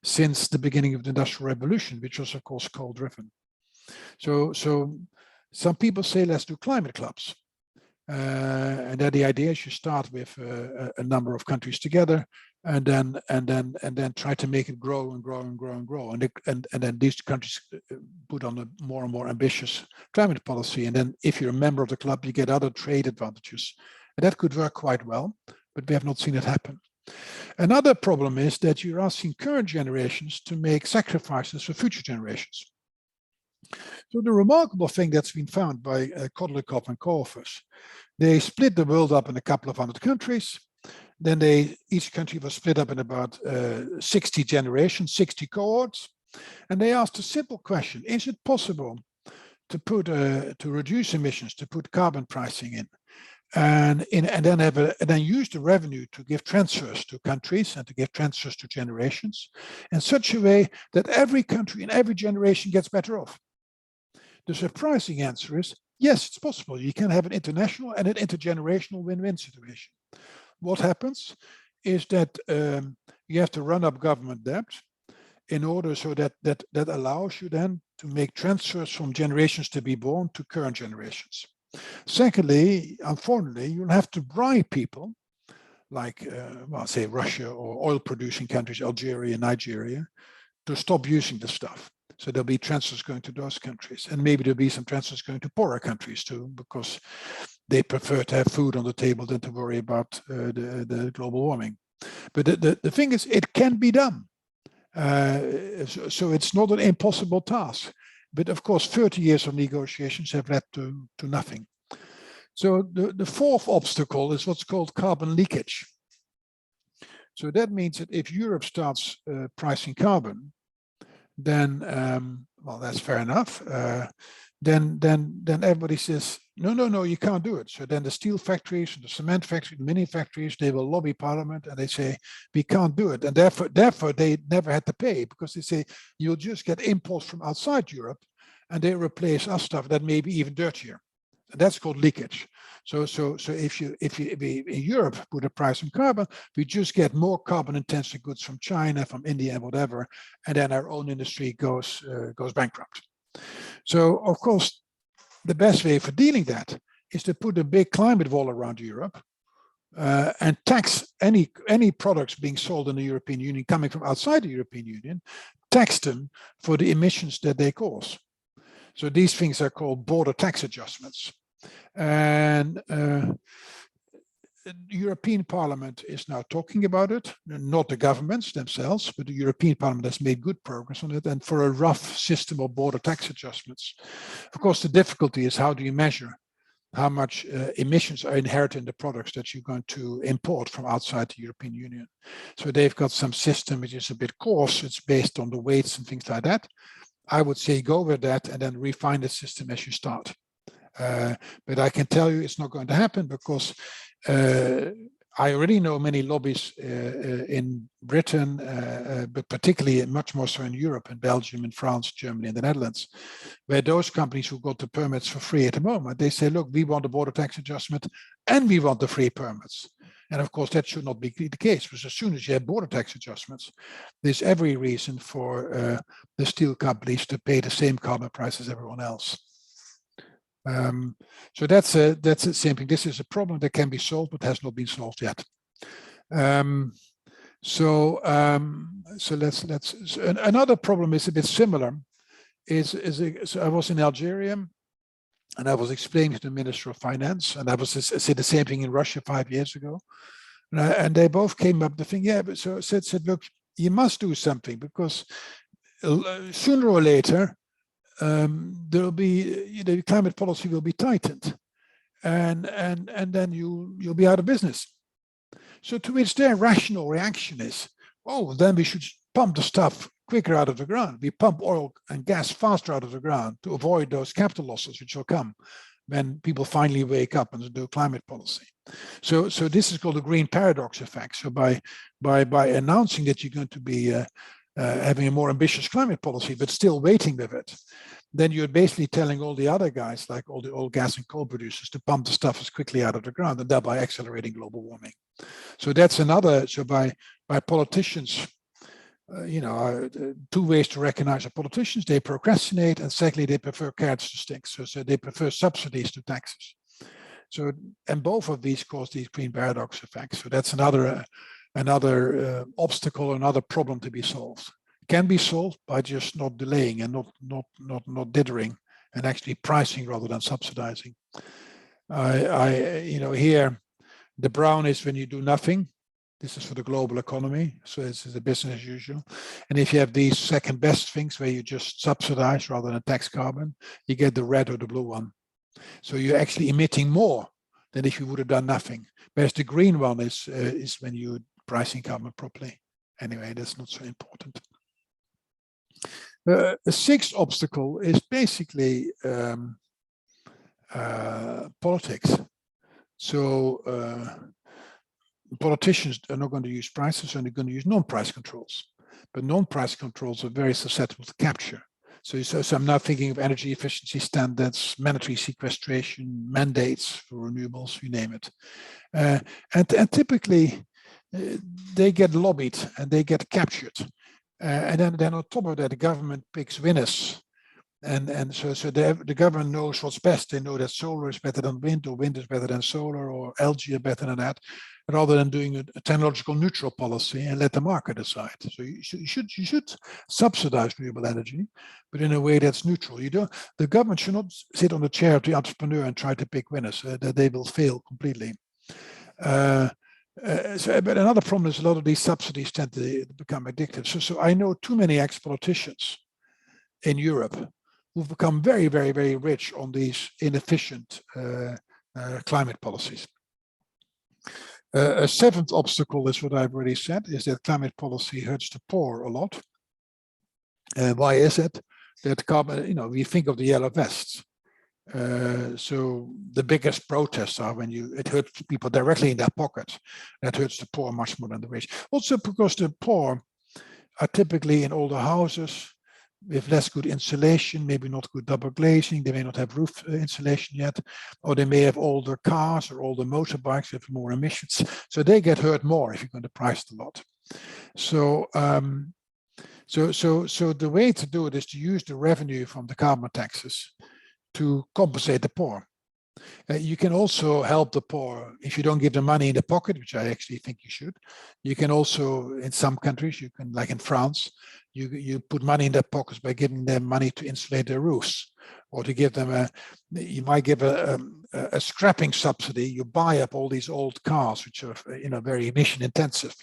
since the beginning of the Industrial Revolution, which was of course coal-driven. So some people say let's do climate clubs. And that the idea is you start with a number of countries together, and then try to make it grow and grow and grow and grow. And then these countries put on a more and more ambitious climate policy. And then if you're a member of the club, you get other trade advantages. And that could work quite well, but we have not seen it happen. Another problem is that you're asking current generations to make sacrifices for future generations. So the remarkable thing that's been found by Kok and co-authors, they split the world up in a couple of 100 countries. Then each country was split up in about 60 generations, 60 cohorts. And they asked a simple question: is it possible to reduce emissions, to put carbon pricing in? And then use the revenue to give transfers to countries and to give transfers to generations in such a way that every country and every generation gets better off. The surprising answer is yes, it's possible. You can have an international and an intergenerational win-win situation. What happens is that you have to run up government debt in order so that allows you then to make transfers from generations to be born to current generations. Secondly, unfortunately, you'll have to bribe people like, say Russia or oil-producing countries, Algeria, Nigeria, to stop using the stuff. So there'll be transfers going to those countries, and maybe there'll be some transfers going to poorer countries too, because they prefer to have food on the table than to worry about the global warming. But the thing is, it can be done. So it's not an impossible task. But of course, 30 years of negotiations have led to nothing. So the fourth obstacle is what's called carbon leakage. So that means that if Europe starts pricing carbon, then well, that's fair enough. Then everybody says, no, you can't do it. So then the steel factories, the cement factories, the mini factories, they will lobby Parliament and they say, we can't do it. And therefore they never had to pay, because they say, you'll just get imports from outside Europe and they replace our stuff that may be even dirtier. And that's called leakage. So if we in Europe put a price on carbon, we just get more carbon intensive goods from China, from India and whatever, and then our own industry goes bankrupt. So of course, the best way for dealing that is to put a big climate wall around Europe and tax any products being sold in the European Union coming from outside the European Union, tax them for the emissions that they cause. So these things are called border tax adjustments. And the European Parliament is now talking about it, not the governments themselves, but the European Parliament has made good progress on it, and for a rough system of border tax adjustments. Of course, the difficulty is, how do you measure how much emissions are inherent in the products that you're going to import from outside the European Union? So they've got some system which is a bit coarse. It's based on the weights and things like that. I would say go with that and then refine the system as you start. But I can tell you it's not going to happen, because I already know many lobbies in Britain, but particularly much more so in Europe, in Belgium, in France, Germany, and the Netherlands, where those companies who got the permits for free at the moment, they say, look, we want a border tax adjustment and we want the free permits. And of course, that should not be the case, because as soon as you have border tax adjustments, there's every reason for the steel companies to pay the same carbon price as everyone else. So that's the same thing. This is a problem that can be solved, but has not been solved yet. So another problem is a bit similar. So I was in Algeria, and I was explaining to the Minister of Finance, and I said the same thing in Russia 5 years ago, and they both came up the thing. Yeah, but so said, look, you must do something, because sooner or later, there will be, the climate policy will be tightened, and then you'll be out of business. So to which their rational reaction is, oh, then we should pump the stuff quicker out of the ground. We pump oil and gas faster out of the ground to avoid those capital losses which will come when people finally wake up and do climate policy. So this is called the green paradox effect. So by announcing that you're going to be having a more ambitious climate policy, but still waiting with it, then you're basically telling all the other guys, like all the oil, gas, and coal producers, to pump the stuff as quickly out of the ground, and thereby accelerating global warming. So that's another. So by politicians, two ways to recognize the politicians: they procrastinate, and secondly, they prefer carrots to sticks. So they prefer subsidies to taxes. So, and both of these cause these green paradox effects. So that's another another obstacle, another problem to be solved. It can be solved by just not delaying and not dithering and actually pricing rather than subsidizing. Here the brown is when you do nothing. This is for the global economy, so this is a business as usual. And if you have these second best things where you just subsidize rather than tax carbon, you get the red or the blue one. So you're actually emitting more than if you would have done nothing. Whereas the green one is when you're pricing carbon properly. Anyway, that's not so important. The sixth obstacle is basically politics. So politicians are not going to use prices, and they're going to use non-price controls. But non-price controls are very susceptible to capture. So I'm now thinking of energy efficiency standards, mandatory sequestration, mandates for renewables, you name it. And typically, they get lobbied and they get captured. And then on top of that, the government picks winners. And so the government knows what's best. They know that solar is better than wind, or wind is better than solar, or algae are better than that, rather than doing a technological neutral policy and let the market decide. So you should subsidize renewable energy, but in a way that's neutral. The government should not sit on the chair of the entrepreneur and try to pick winners. That they will fail completely. But another problem is a lot of these subsidies tend to become addictive. So I know too many ex-politicians in Europe who've become very, very, very rich on these inefficient climate policies. A seventh obstacle is what I've already said, is that climate policy hurts the poor a lot. Why is it? That carbon, we think of the yellow vests. So the biggest protests are when it hurts people directly in their pocket. That hurts the poor much more than the rich. Also because the poor are typically in older houses with less good insulation, maybe not good double glazing, they may not have roof insulation yet, or they may have older cars or older motorbikes with more emissions. So they get hurt more if you're going to price it a lot. So the way to do it is to use the revenue from the carbon taxes to compensate the poor. You can also help the poor if you don't give them money in the pocket, which I actually think you should. You can also, in some countries, you can, like in France, you put money in their pockets by giving them money to insulate their roofs, or to give them you might give a scrapping subsidy. You buy up all these old cars, which are very emission intensive,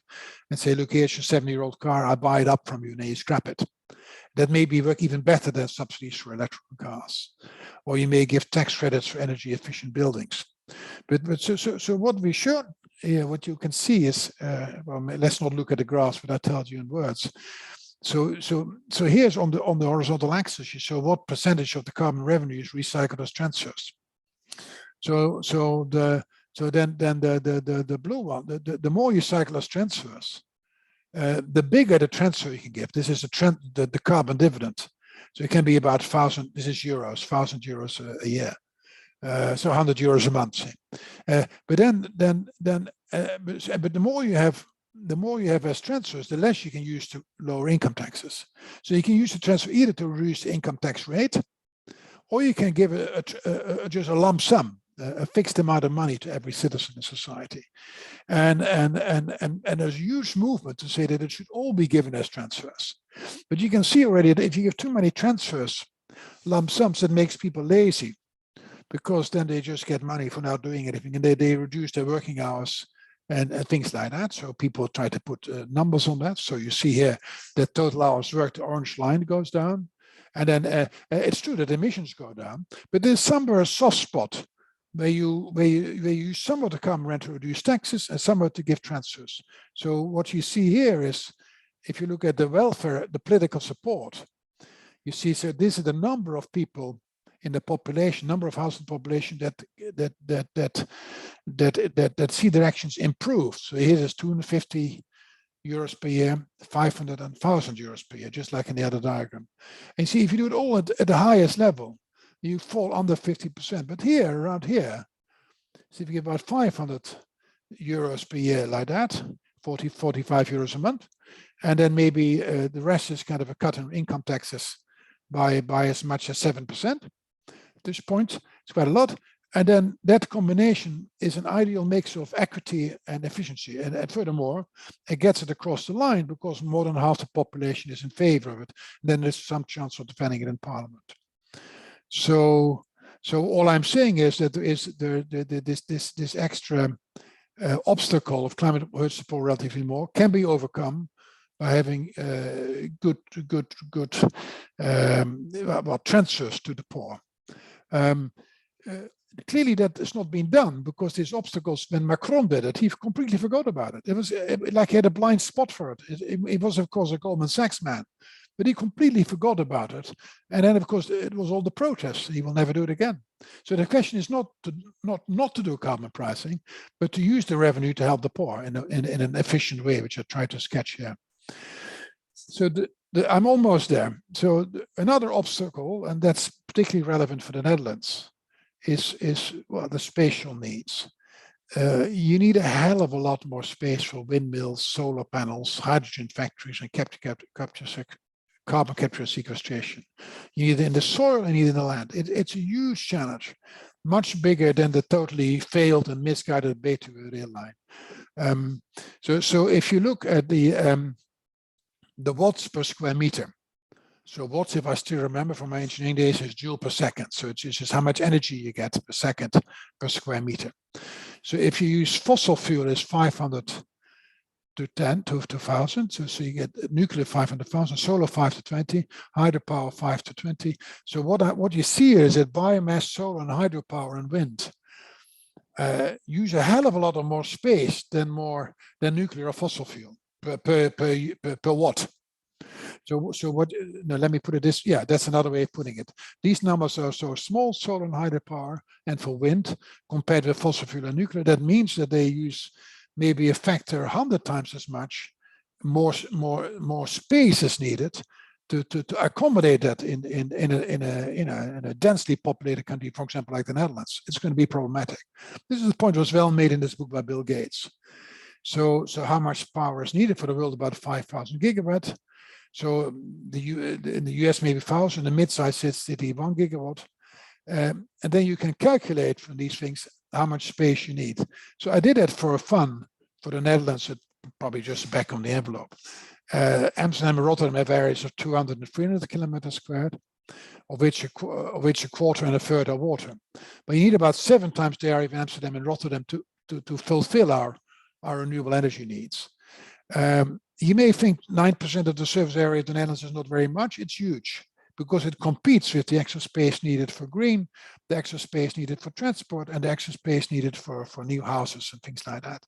and say, look, here's your 70-year-old car, I buy it up from you, and then you scrap it. That may work even better than subsidies for electrical cars. Or you may give tax credits for energy efficient buildings. But so what we should, what you can see is, well, let's not look at the graphs, but I told you in words. So here's on the horizontal axis, you show what percentage of the carbon revenue is recycled as transfers. So then the blue one, the more you cycle as transfers, the bigger the transfer you can give. This is the carbon dividend. So it can be about 1,000. This is euros, 1,000 euros a year. So 100 euros a month. But the more you have as transfers, the less you can use to lower income taxes. So you can use the transfer either to reduce the income tax rate, or you can give just a lump sum, a fixed amount of money to every citizen in society. And there's a huge movement to say that it should all be given as transfers. But you can see already that if you give too many transfers, lump sums, that makes people lazy, because then they just get money for not doing anything, and they reduce their working hours and things like that. So people try to put numbers on that. So you see here that total hours worked, the orange line goes down. And then it's true that emissions go down, but there's somewhere a soft spot where you use some of the carbon rent to reduce taxes and some of it to give transfers. So what you see here is, if you look at the welfare, the political support, you see, so this is the number of people in the population, number of household population that see their actions improve. So here is 250 euros per year, 500 and 1,000 euros per year, just like in the other diagram. And see, if you do it all at the highest level, you fall under 50%. But here, around here, so if you give about 500 euros per year like that, 45 euros a month, and then maybe the rest is kind of a cut in income taxes by as much as 7%. At this point, it's quite a lot. And then that combination is an ideal mix of equity and efficiency. And furthermore, it gets it across the line because more than half the population is in favor of it. Then there's some chance of defending it in Parliament. So all I'm saying is that there is this extra obstacle of climate hurts the poor relatively more can be overcome by having good transfers to the poor. Clearly that has not been done because these obstacles, when Macron did it, he completely forgot about it. It was like he had a blind spot for it. It was, of course, a Goldman Sachs man, but he completely forgot about it. And then, of course, it was all the protests. He will never do it again. So the question is not to do carbon pricing, but to use the revenue to help the poor in an efficient way, which I tried to sketch here. So I'm almost there. So another obstacle, and that's particularly relevant for the Netherlands, is well, the spatial needs. You need a hell of a lot more space for windmills, solar panels, hydrogen factories, and carbon capture and sequestration. You need it in the soil and you need it in the land. It's a huge challenge, much bigger than the totally failed and misguided Betuwe rail line. So if you look at the watts per square meter, so watts, if I still remember from my engineering days, is joule per second. So it's just how much energy you get per second per square meter. So if you use fossil fuel, is 500 to 10 to 1000. So you get nuclear 500,000, solar 5 to 20, hydropower 5 to 20. So what you see here is that biomass, solar, and hydropower and wind use a hell of a lot of more space than nuclear or fossil fuel per watt. So what? No, let me put it this. Yeah, that's another way of putting it. These numbers are so small, solar and hydropower, and for wind compared with fossil fuel and nuclear. That means that they use maybe a factor 100 times as much more space is needed to accommodate that in a densely populated country, for example, like the Netherlands. It's going to be problematic. This is the point that was well made in this book by Bill Gates. So how much power is needed for the world? About 5,000 gigawatt. So in the US maybe 1,000, the mid-sized city 1 gigawatt. And then you can calculate from these things how much space you need. So I did that for fun for the Netherlands, probably just back on the envelope. Amsterdam and Rotterdam have areas of 200 and 300 kilometers squared, of which a quarter and a third are water. But you need about 7 times the area of Amsterdam and Rotterdam to fulfill our renewable energy needs. You may think 9% of the surface area of the Netherlands is not very much. It's huge because it competes with the extra space needed for green, the extra space needed for transport, and the extra space needed for new houses and things like that.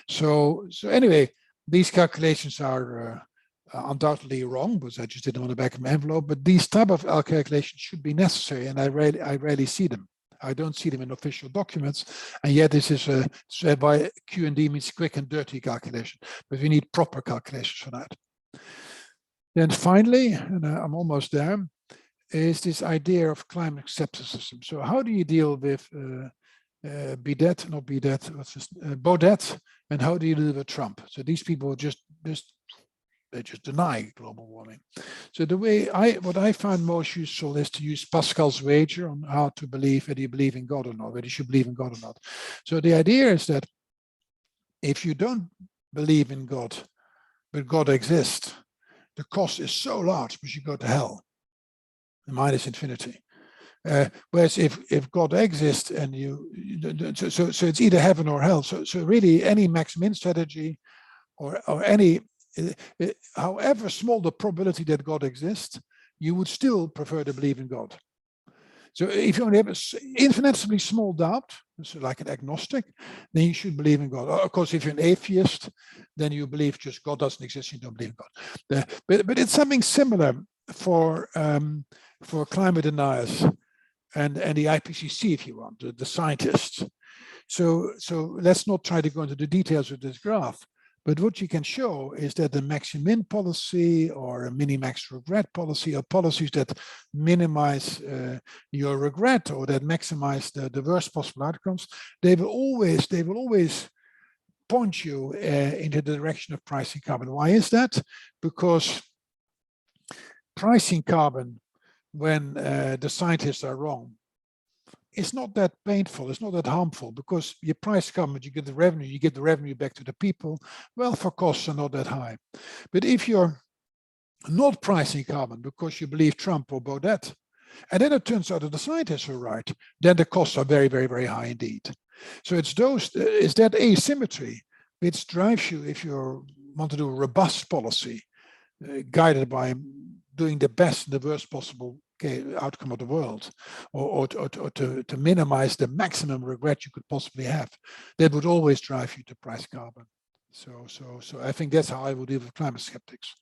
So anyway, these calculations are undoubtedly wrong, because I just did them on the back of my envelope, but these type of calculations should be necessary, and I rarely see them. I don't see them in official documents, and yet this is by Q&D means quick and dirty calculation, but we need proper calculations for that. Then finally, and I'm almost there, is this idea of climate scepticism. So how do you deal with Baudet, and how do you deal with Trump? So these people they just deny global warming. So what I find most useful is to use Pascal's wager on how to believe whether you believe in God or not, whether you should believe in God or not. So the idea is that if you don't believe in God, but God exists, the cost is so large because you go to hell, minus infinity. Whereas if God exists and so it's either heaven or hell. So really any max-min strategy or any however small the probability that God exists, you would still prefer to believe in God. So if you only have an infinitesimally small doubt, so like an agnostic, then you should believe in God. Of course, if you're an atheist, then you believe just God doesn't exist, you don't believe in God. But it's something similar for climate deniers and the IPCC, if you want, the scientists. So let's not try to go into the details of this graph. But what you can show is that the max-min policy or a minimax regret policy, or policies that minimize your regret or that maximize the worst possible outcomes, they will always point you into the direction of pricing carbon. Why is that? Because pricing carbon when the scientists are wrong it's not that painful, it's not that harmful, because your price carbon, you get the revenue back to the people. Welfare costs are not that high. But if you're not pricing carbon because you believe Trump or Baudet, and then it turns out that the scientists are right, then the costs are very, very, very high indeed. So it's that asymmetry which drives you, if you want to do a robust policy, guided by doing the best and the worst possible outcome of the world, or to minimize the maximum regret you could possibly have, that would always drive you to price carbon. So I think that's how I would deal with climate skeptics.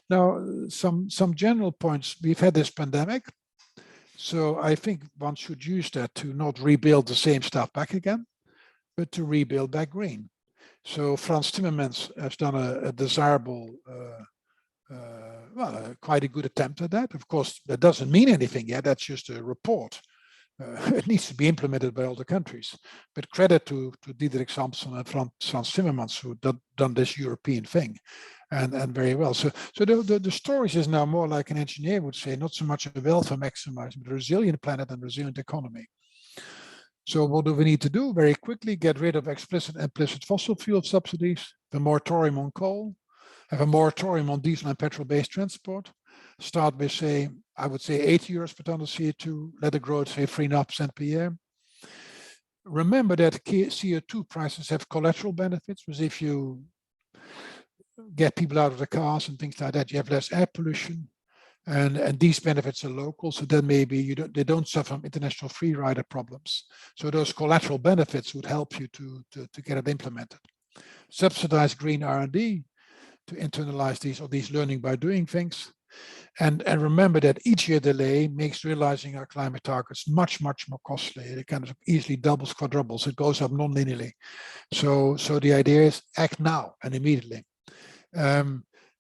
Now, some general points. We've had this pandemic, so I think one should use that to not rebuild the same stuff back again, but to rebuild back green. So Frans Timmermans has done a desirable, quite a good attempt at that. Of course, that doesn't mean anything yet. That's just a report. It needs to be implemented by all the countries. But credit to Diederik Samson and Frans Timmermans, who done this European thing, and very well. So the stories is now more like an engineer would say, not so much a welfare maximizer, but a resilient planet and resilient economy. So what do we need to do? Very quickly, get rid of explicit and implicit fossil fuel subsidies, the moratorium on coal, have a moratorium on diesel and petrol-based transport. Start with, say, I would say 80 euros per ton of CO2, let it grow at, say, 3.5% per year. Remember that CO2 prices have collateral benefits, because if you get people out of the cars and things like that, you have less air pollution. And these benefits are local, so then maybe they don't suffer from international free rider problems. So those collateral benefits would help you to get it implemented. Subsidize green R&D to internalize these learning by doing things. And remember that each year delay makes realizing our climate targets much, much more costly. It kind of easily doubles, quadruples. It goes up non-linearly. So the idea is act now and immediately.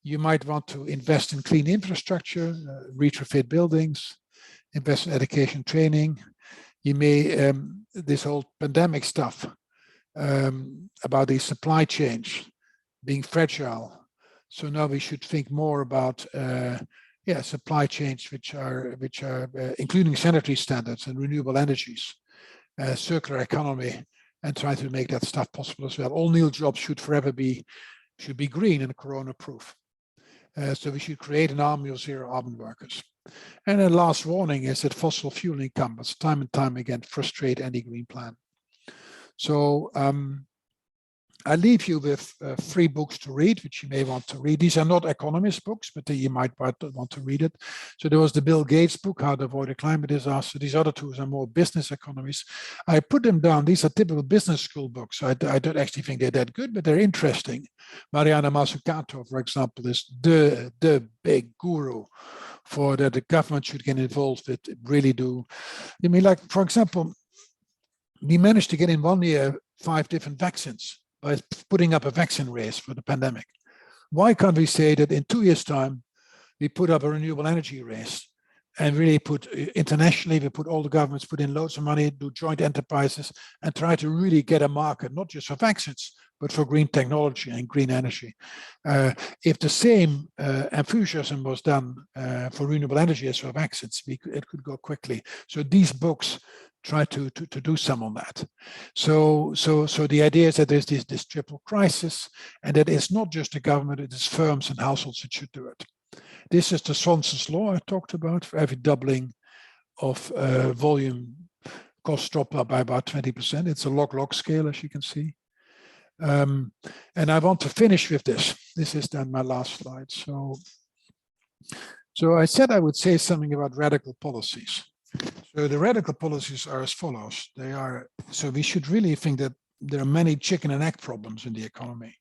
You might want to invest in clean infrastructure, retrofit buildings, invest in education training. You may, this whole pandemic stuff about the supply chains being fragile. So now we should think more about supply chains which are including sanitary standards and renewable energies, circular economy, and try to make that stuff possible as well. All new jobs should be green and corona proof. So we should create an army of zero carbon workers. And the last warning is that fossil fuel incumbents time and time again frustrate any green plan. So I leave you with 3 books to read, which you may want to read. These are not economist books, but you might want to read it. So there was the Bill Gates book, How to Avoid a Climate Disaster. These other 2 are more business economies. I put them down. These are typical business school books. I don't actually think they're that good, but they're interesting. Mariana Mazzucato, for example, is the big guru for that the government should get involved with, really do. I mean, like, for example, we managed to get in 1 year 5 different vaccines by putting up a vaccine race for the pandemic. Why can't we say that in 2 years' time, we put up a renewable energy race and really put internationally, we put all the governments, put in loads of money, do joint enterprises, and try to really get a market, not just for vaccines, but for green technology and green energy. If the same enthusiasm was done for renewable energy as for vaccines, it could go quickly. So these books try to do some on that. So the idea is that there's this triple crisis, and that it's not just the government, it is firms and households that should do it. This is the Swanson's law I talked about. For every doubling of volume, costs drop by about 20%. It's a log-log scale, as you can see. And I want to finish with this. This is then my last slide. So I said I would say something about radical policies. So the radical policies are as follows. So we should really think that there are many chicken and egg problems in the economy.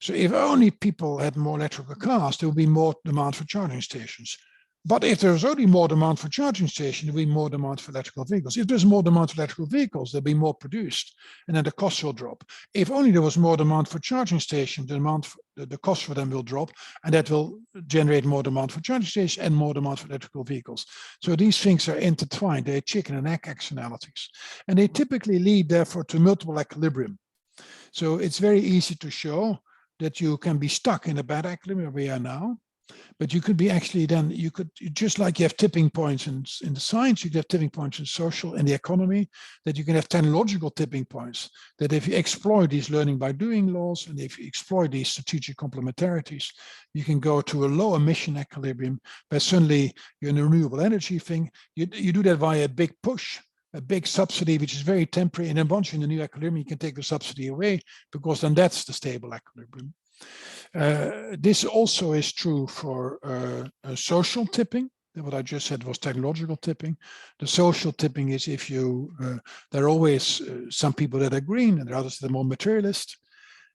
So if only people had more electrical cars, there would be more demand for charging stations. But if there's only more demand for charging stations, there'll be more demand for electrical vehicles. If there's more demand for electrical vehicles, there'll be more produced, and then the costs will drop. If only there was more demand for charging stations, the cost for them will drop, and that will generate more demand for charging stations and more demand for electrical vehicles. So these things are intertwined. They're chicken and egg externalities, and they typically lead, therefore, to multiple equilibrium. So it's very easy to show that you can be stuck in a bad equilibrium where we are now, But you could be actually then, you could, just like you have tipping points in the science, you could have tipping points in social and the economy, that you can have technological tipping points, that if you exploit these learning by doing laws, and if you exploit these strategic complementarities, you can go to a low emission equilibrium, where suddenly you're in a renewable energy thing. You do that via a big push, a big subsidy, which is very temporary. And then once you're in the new equilibrium, you can take the subsidy away, because then that's the stable equilibrium. This also is true for social tipping. What I just said was technological tipping. The social tipping is if you, there are always some people that are green and there are others that are more materialist.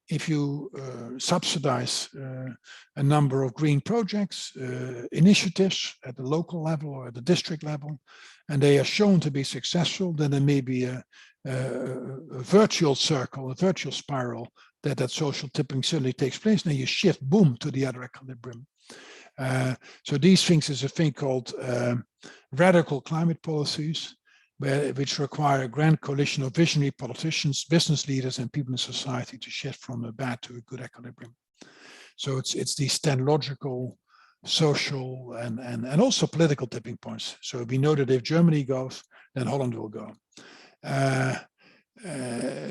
If you subsidize a number of green projects, initiatives at the local level or at the district level, and they are shown to be successful, then there may be a virtual circle, a virtual spiral, that social tipping suddenly takes place, and then you shift, boom, to the other equilibrium. So these things is a thing called radical climate policies, which require a grand coalition of visionary politicians, business leaders, and people in society to shift from a bad to a good equilibrium. So it's these technological, social, and also political tipping points. So we know that if Germany goes, then Holland will go.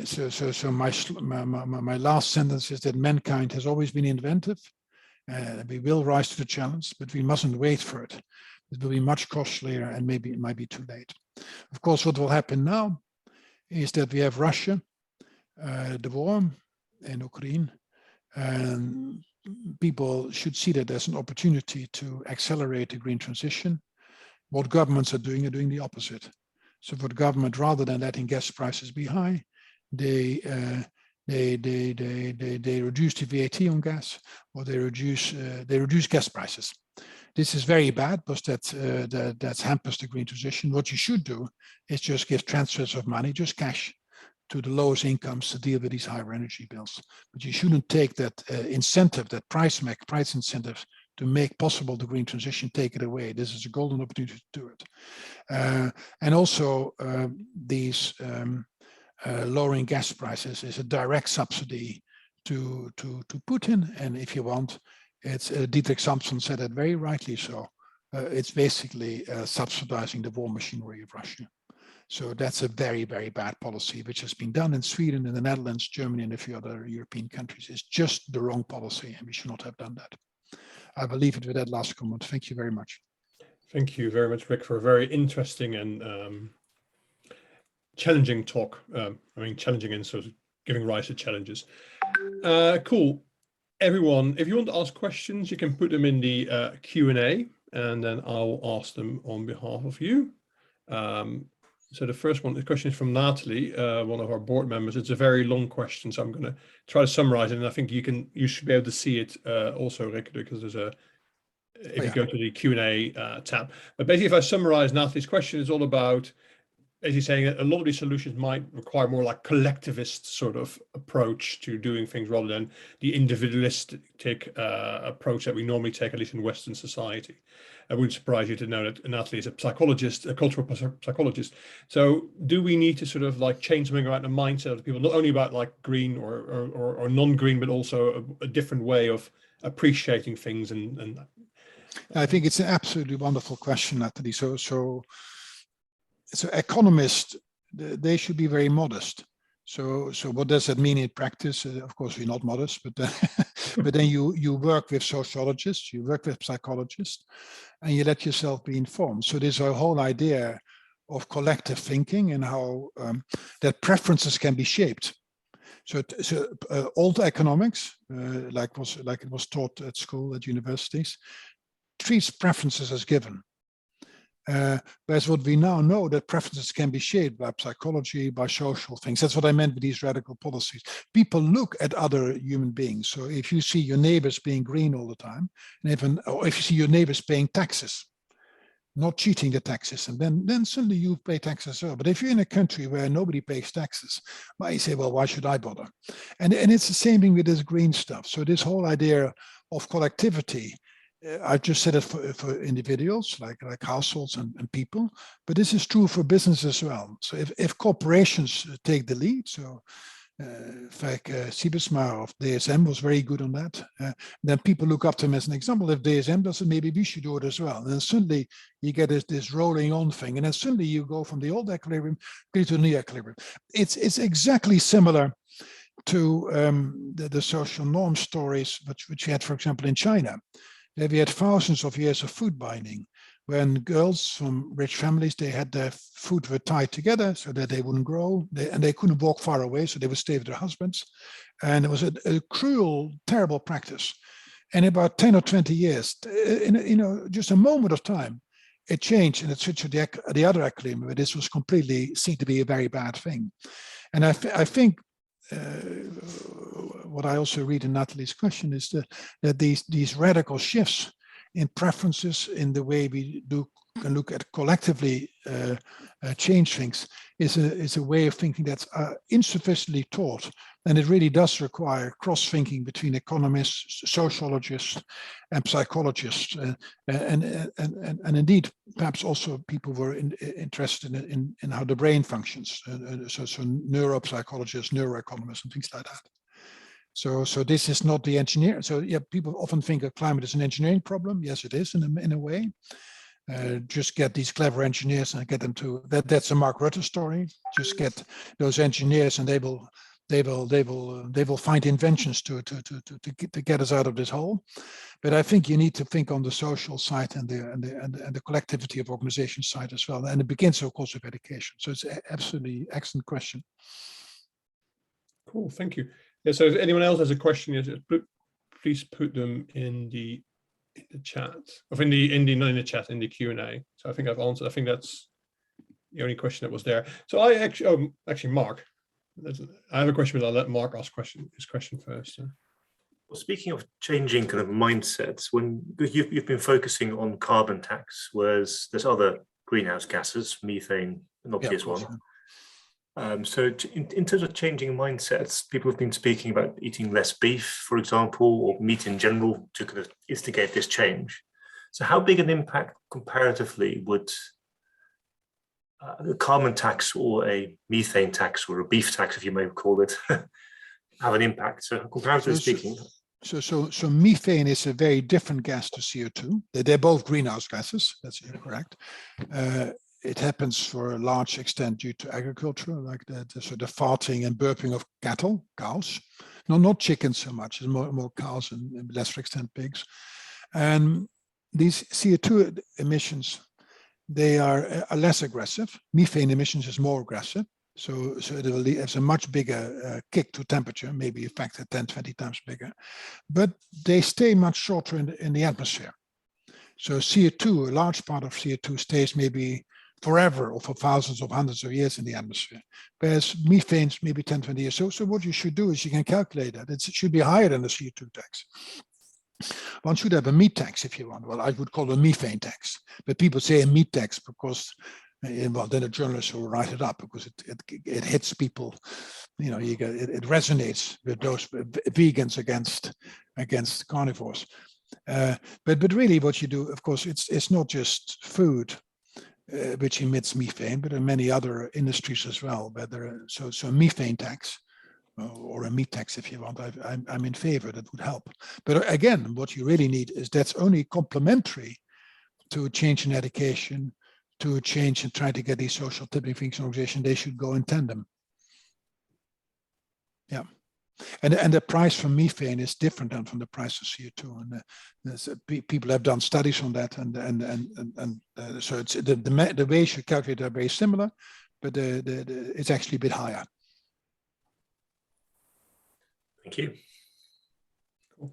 So my last sentence is that mankind has always been inventive. We will rise to the challenge, but we mustn't wait for it. It will be much costlier, and maybe it might be too late. Of course, what will happen now is that we have Russia, the war in Ukraine, and people should see that as an opportunity to accelerate the green transition. What governments are doing the opposite. So for the government, rather than letting gas prices be high, they reduce the VAT on gas, or they reduce gas prices. This is very bad, because that hampers the green transition. What you should do is just give transfers of money, just cash, to the lowest incomes to deal with these higher energy bills. But you shouldn't take that incentive, that price incentive, to make possible the green transition, take it away. This is a golden opportunity to do it. And also these lowering gas prices is a direct subsidy to Putin. And if you want, it's Dietrich Sampson said it very rightly so. It's basically subsidizing the war machinery of Russia. So that's a very, very bad policy, which has been done in Sweden, in the Netherlands, Germany, and a few other European countries. It's just the wrong policy, and we should not have done that. I will leave it with that last comment. Thank you very much. Thank you very much, Rick, for a very interesting and challenging talk. Challenging and sort of giving rise to challenges. Cool. Everyone, if you want to ask questions, you can put them in the Q&A, and then I'll ask them on behalf of you. So the first one, the question is from Natalie, one of our board members. It's a very long question, so I'm going to try to summarize it. And I think you should be able to see it also, Rick, because there's if you go to the Q&A tab. But basically, if I summarize Natalie's question, it's all about basically saying that a lot of these solutions might require more like collectivist sort of approach to doing things, rather than the individualistic approach that we normally take, at least in Western society. It wouldn't surprise you to know that Natalie is a psychologist, a cultural psychologist. So do we need to sort of like change something about the mindset of the people, not only about like green or non-green, but also a different way of appreciating things? And I think it's an absolutely wonderful question, Natalie. So economists, they should be very modest. So what does that mean in practice? Of course, we're not modest, but but then you work with sociologists, you work with psychologists, and you let yourself be informed. So there's a whole idea of collective thinking and how that preferences can be shaped. So old economics, like it was taught at school, at universities, treats preferences as given. Whereas what we now know, that preferences can be shaped by psychology, by social things. That's what I meant with these radical policies. People look at other human beings. So if you see your neighbors being green all the time, or if you see your neighbors paying taxes, not cheating the tax system, then suddenly you pay taxes as well. But if you're in a country where nobody pays taxes, well, you say, well, why should I bother? And it's the same thing with this green stuff. So this whole idea of collectivity, I've just said it for individuals, like households and people, but this is true for business as well. So if corporations take the lead, so Siebesma of DSM was very good on that. Then people look up to him as an example. If DSM does it, maybe we should do it as well. And then suddenly you get this rolling on thing, and then suddenly you go from the old equilibrium to the new equilibrium. It's exactly similar to the social norm stories which we had, for example, in China. There we had thousands of years of food binding, when girls from rich families, they had their foot were tied together so that they wouldn't grow, and they couldn't walk far away, so they would stay with their husbands. And it was a cruel, terrible practice. And about 10 or 20 years, in just a moment of time, it changed and it switched to the other equilibrium, where this was completely seen to be a very bad thing. And I think what I also read in Natalie's question is that these radical shifts in preferences, in the way we can look at collectively change things, is a way of thinking that's insufficiently taught, and it really does require cross-thinking between economists, sociologists, and psychologists, and indeed perhaps also people who are interested in how the brain functions, so neuropsychologists, neuroeconomists, and things like that. So this is not the engineer. So yeah, people often think of climate as an engineering problem. Yes, it is in a way. Just get these clever engineers and get them to that. That's a Mark Rutte story. Just get those engineers, and they will find inventions to get us out of this hole. But I think you need to think on the social side and the collectivity of organization side as well. And it begins, of course, with education. So it's absolutely excellent question. Cool, thank you. Yeah, so if anyone else has a question, please put them in the chat, or in the chat, in the Q&A. So I think I've answered. I think that's the only question that was there. So I actually, Mark, I have a question, but I'll let Mark ask his question first. Well, speaking of changing kind of mindsets, when you've been focusing on carbon tax, whereas there's other greenhouse gases, methane, an obvious one. Sure. So in terms of changing mindsets, people have been speaking about eating less beef, for example, or meat in general, to kind of instigate this change. So how big an impact comparatively would a carbon tax or a methane tax, or a beef tax, if you may call it, have an impact? So comparatively speaking. So methane is a very different gas to CO2. They're both greenhouse gases, that's correct. It happens for a large extent due to agriculture, like the farting and burping of cows. No, not chickens so much, it's more cows and lesser extent pigs. And these CO2 emissions, they are less aggressive. Methane emissions is more aggressive. So it has a much bigger kick to temperature, maybe a factor 10, 20 times bigger. But they stay much shorter in the atmosphere. So CO2, a large part of CO2 stays maybe forever or for thousands of hundreds of years in the atmosphere, whereas methane's maybe 10, 20 years. So what you should do is you can calculate that. It should be higher than the CO2 tax. One should have a meat tax if you want. Well, I would call it a methane tax, but people say a meat tax because, well, then a journalist will write it up because it hits people. You know, it resonates with those vegans against carnivores. But really, what you do, of course, it's not just food which emits methane, but there are many other industries as well. So a methane tax or a meat tax, if you want, I'm in favor. That would help. But again, what you really need is that's only complementary to a change in education, to a change in trying to get these social tipping things in organization. They should go in tandem. Yeah. And the price for methane is different than from the price of CO2, and people have done studies on that, and so it's the ways you calculate are very similar, but it's actually a bit higher. Thank you. Cool.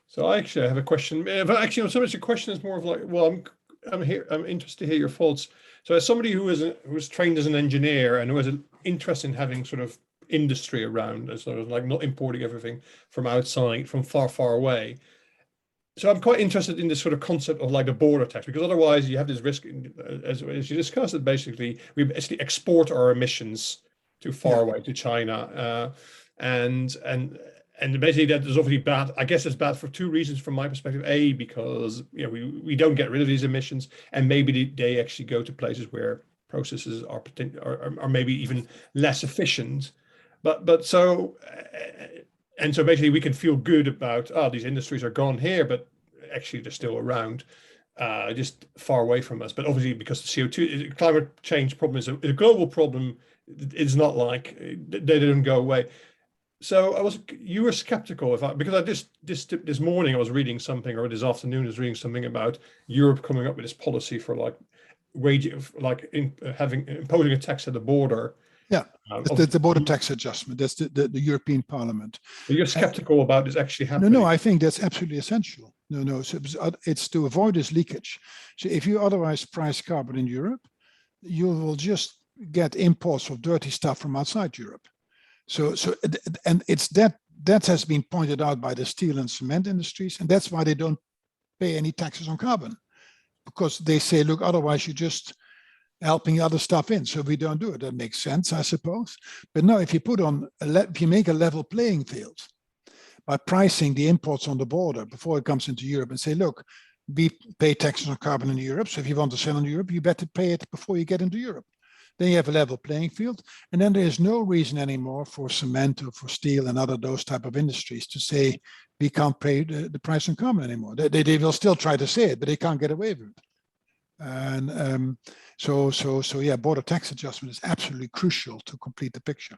So I actually have a question, but actually, not so much a question is more of like, well, I'm interested to hear your thoughts. So as somebody who was trained as an engineer and who has an interest in having sort of industry around, and sort of like not importing everything from outside, from far away. So I'm quite interested in this sort of concept of like a border tax, because otherwise you have this risk, as you discussed, that basically we basically export our emissions to far away, to China, and basically that is obviously bad. I guess it's bad for two reasons from my perspective. A, because we don't get rid of these emissions, and maybe they actually go to places where processes are maybe even less efficient. But so and so basically we can feel good about these industries are gone here, but actually they're still around, just far away from us. But obviously because the CO2 climate change problem is a global problem, it's not like they didn't go away. So you were skeptical because this morning I was reading something, or this afternoon I was reading something about Europe coming up with this policy for like imposing a tax at the border. Yeah, the border tax adjustment. That's the European Parliament. But you're skeptical about this actually happening. No, I think that's absolutely essential. No. So it's to avoid this leakage. So if you otherwise price carbon in Europe, you will just get imports of dirty stuff from outside Europe. And it's that has been pointed out by the steel and cement industries, and that's why they don't pay any taxes on carbon, because they say, look, otherwise you're just helping other stuff in, so we don't do it. That makes sense, I suppose. But now, if you if you make a level playing field by pricing the imports on the border before it comes into Europe, and say, look, we pay taxes on carbon in Europe, so if you want to sell in Europe, you better pay it before you get into Europe. Then you have a level playing field, and then there is no reason anymore for cement or for steel and those type of industries to say we can't pay the price on carbon anymore. They will still try to say it, but they can't get away with it. And so yeah, border tax adjustment is absolutely crucial to complete the picture.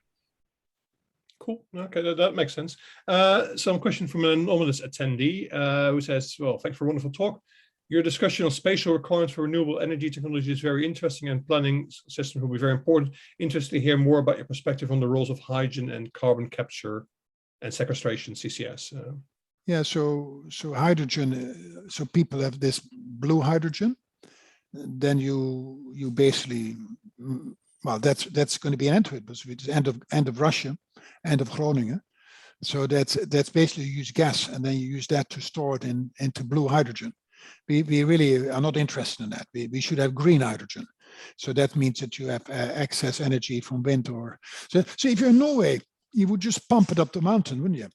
Cool. Okay, that makes sense. Some question from an anonymous attendee who says, well, thanks for a wonderful talk. Your discussion on spatial requirements for renewable energy technology is very interesting, and planning systems will be very important. Interested to hear more about your perspective on the roles of hydrogen and carbon capture and sequestration, CCS. Yeah, so hydrogen, so people have this blue hydrogen. Then you basically, well, that's going to be an end to it, because it's end of Russia, end of Groningen. So that's basically you use gas, and then you use that to store it into blue hydrogen. We really are not interested in that. We should have green hydrogen. So that means that you have excess energy from wind so if you're in Norway, you would just pump it up the mountain, wouldn't you?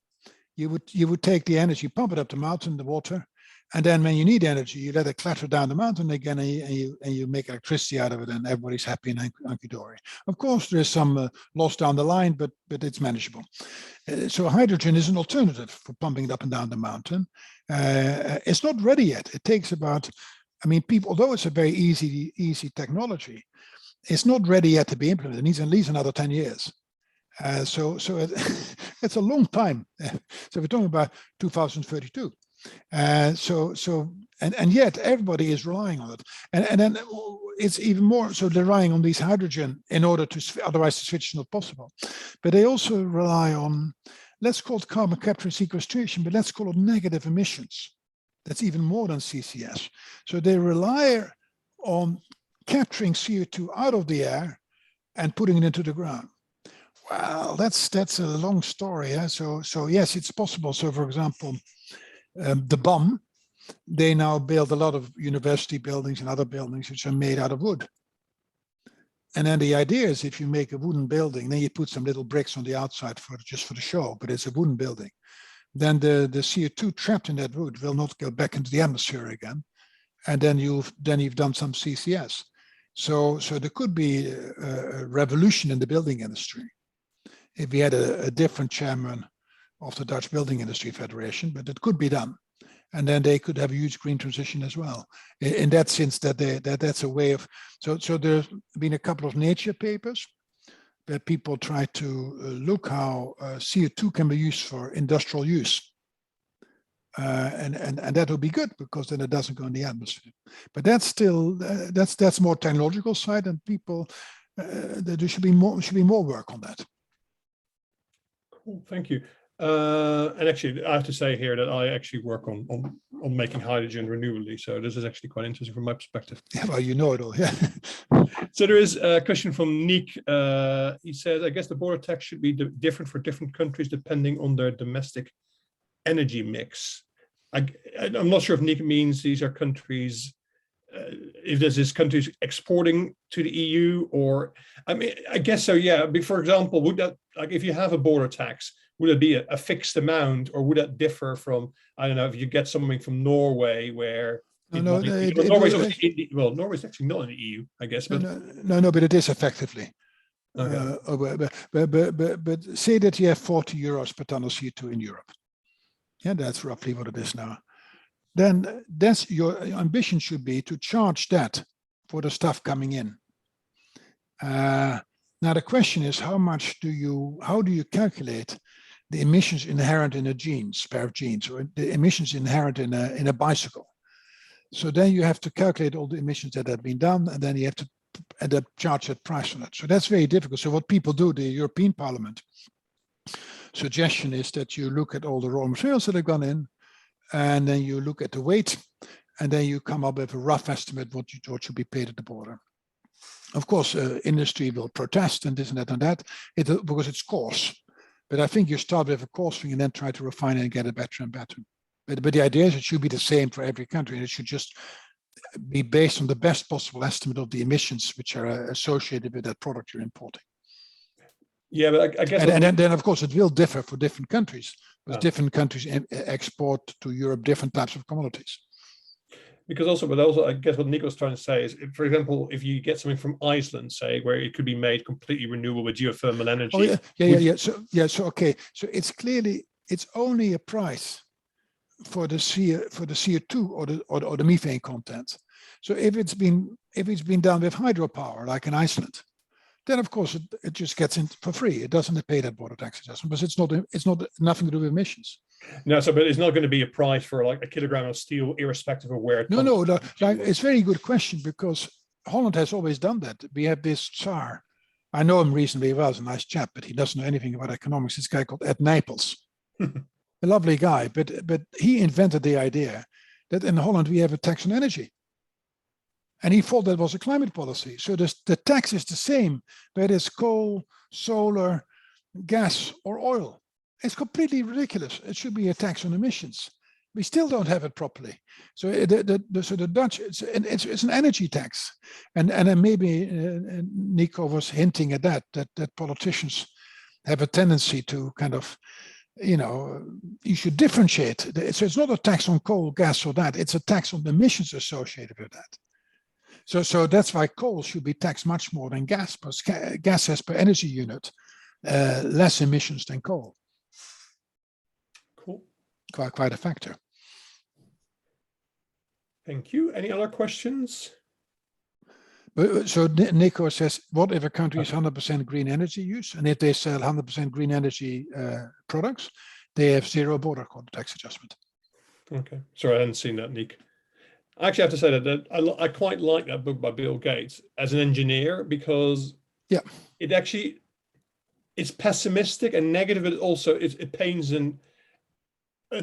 You would take the energy, pump it up the mountain, the water, and then when you need energy, you let it clatter down the mountain again, and you make electricity out of it, and everybody's happy and hunky-dory. Of course, there is some loss down the line, but it's manageable. So hydrogen is an alternative for pumping it up and down the mountain. It's not ready yet. It takes about, people, although it's a very easy technology, it's not ready yet to be implemented. It needs at least another 10 years. So it's a long time. So we're talking about 2032. And yet everybody is relying on it, and then it's even more so they're relying on these hydrogen in order to, otherwise the switch is not possible. But they also rely on, let's call it carbon capture and sequestration, but let's call it negative emissions. That's even more than CCS. So they rely on capturing CO2 out of the air and putting it into the ground. Well, that's a long story. Yeah? So yes, it's possible. So for example, the BAM, they now build a lot of university buildings and other buildings which are made out of wood. And then the idea is, if you make a wooden building, then you put some little bricks on the outside just for the show, but it's a wooden building. Then the CO2 trapped in that wood will not go back into the atmosphere again. And then you've done some CCS. So there could be a revolution in the building industry if we had a different chairman of the Dutch Building Industry Federation, but it could be done. And then they could have a huge green transition as well. In that sense, that's a way of, so there's been a couple of Nature papers where people try to look how CO2 can be used for industrial use. And that would be good, because then it doesn't go in the atmosphere. But that's still, that's more technological side, and people, there should be more work on that. Cool, thank you. And actually, I have to say here that I actually work on making hydrogen renewably. So this is actually quite interesting from my perspective. Yeah, well, you know it all, yeah. So there is a question from Nick. He says, I guess the border tax should be different for different countries depending on their domestic energy mix. I'm not sure if Nick means these are countries, if this is countries exporting to the EU, or, I guess so, yeah. For example, would that, like, if you have a border tax, would it be a fixed amount, or would that differ from, I don't know, if you get something from Norway where Norway's actually not in the EU, I guess. But no, but it is effectively. Okay. But say that you have 40 euros per ton of CO2 in Europe. Yeah, that's roughly what it is now. Then that's your ambition should be to charge that for the stuff coming in. Now the question is, how do you calculate the emissions inherent in a pair of jeans, or the emissions inherent in a bicycle? So then you have to calculate all the emissions that have been done, and then you have to charge that price on it. So that's very difficult. So what people do, the European Parliament suggestion is that you look at all the raw materials that have gone in, and then you look at the weight, and then you come up with a rough estimate what should be paid at the border. Of course, industry will protest and this and that because it's coarse. But I think you start with a coarse thing and then try to refine it and get it better and better. But the idea is it should be the same for every country, and it should just be based on the best possible estimate of the emissions which are associated with that product you're importing. Yeah, but I guess, and then of course it will differ for different countries, because different countries export to Europe different types of commodities. But also, I guess what Nico's trying to say is, for example, if you get something from Iceland, say, where it could be made completely renewable with geothermal energy. Oh yeah. So okay. So it's only a price for the CO2 or the methane content. So if it's been done with hydropower, like in Iceland, then of course it just gets in for free. It doesn't pay that border tax adjustment, because it's not nothing to do with emissions. No, but it's not going to be a price for like a kilogram of steel, irrespective of where it comes from. No. Like, it's a very good question, because Holland has always done that. We have this Tsar. I know him reasonably well. He's a nice chap, but he doesn't know anything about economics. This guy called Ed Nijpels, a lovely guy, but he invented the idea that in Holland we have a tax on energy. And he thought that was a climate policy. So the tax is the same, whether it's coal, solar, gas, or oil. It's completely ridiculous. It should be a tax on emissions. We still don't have it properly. So the Dutch, it's an energy tax, and then maybe Nico was hinting at that politicians have a tendency to kind of, you should differentiate. So it's not a tax on coal, gas, or that. It's a tax on the emissions associated with that. So that's why coal should be taxed much more than gas, because gas has per energy unit less emissions than coal. Cool. Quite a factor. Thank you. Any other questions? So Nico says, what if a country is 100% green energy use, and if they sell 100% green energy products, they have zero border tax adjustment? Okay. Sorry, I hadn't seen that, Nick. I actually have to say that I quite like that book by Bill Gates as an engineer, because it's pessimistic and negative, but also it paints an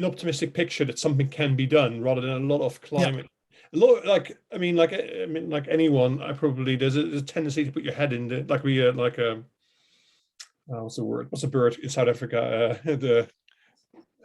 optimistic picture that something can be done, rather than a lot of climate. A lot, like anyone, there's a tendency to put your head in the what's the word? What's the bird in South Africa?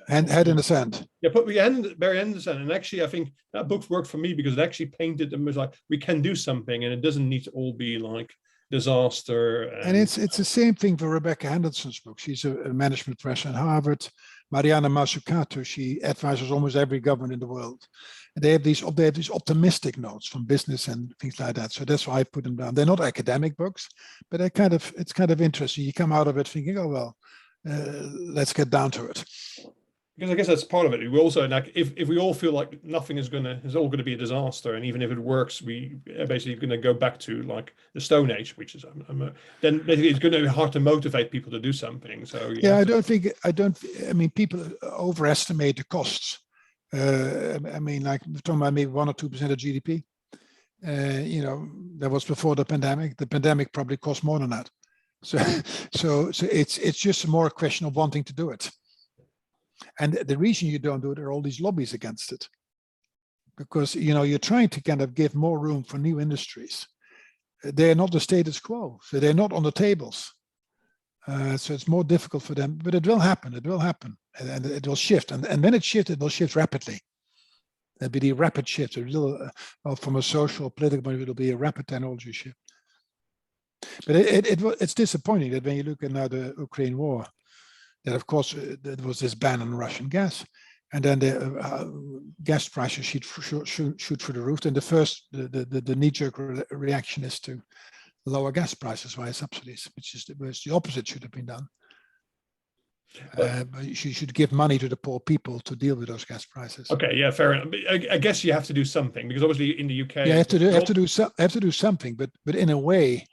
Head in the sand. Yeah, put your hand very end in the sand. And actually, I think that book worked for me, because it actually painted them as like, we can do something, and it doesn't need to all be like disaster. And it's the same thing for Rebecca Henderson's book. She's a management professor at Harvard. Mariana Mazzucato, she advises almost every government in the world. And they have these optimistic notes from business and things like that. So that's why I put them down. They're not academic books, but it's kind of interesting. You come out of it thinking, oh well, let's get down to it. Because I guess that's part of it. We also, like, if we all feel like nothing is all going to be a disaster, and even if it works, we are basically going to go back to like the Stone Age, which is then basically it's going to be hard to motivate people to do something. So yeah, I mean, people overestimate the costs. I mean, like we're talking about maybe 1 or 2% of GDP. That was before the pandemic. The pandemic probably cost more than that. So it's just more a question of wanting to do it. And the reason you don't do it are all these lobbies against it, because you're trying to kind of give more room for new industries. They're not the status quo, so they're not on the tables. So it's more difficult for them, but it will happen. It will happen, and it will shift. And when it shifts, it will shift rapidly. There'll be the rapid shift. From a social, political point of view, it'll be a rapid technology shift. But it's disappointing that when you look at now the Ukraine war, that of course there was this ban on Russian gas, and then the gas prices shoot through the roof. And the knee-jerk reaction is to lower gas prices via subsidies, which the opposite should have been done. You should give money to the poor people to deal with those gas prices. Okay, yeah, fair enough. I guess you have to do something, because obviously in the UK, you have to do something, but in a way,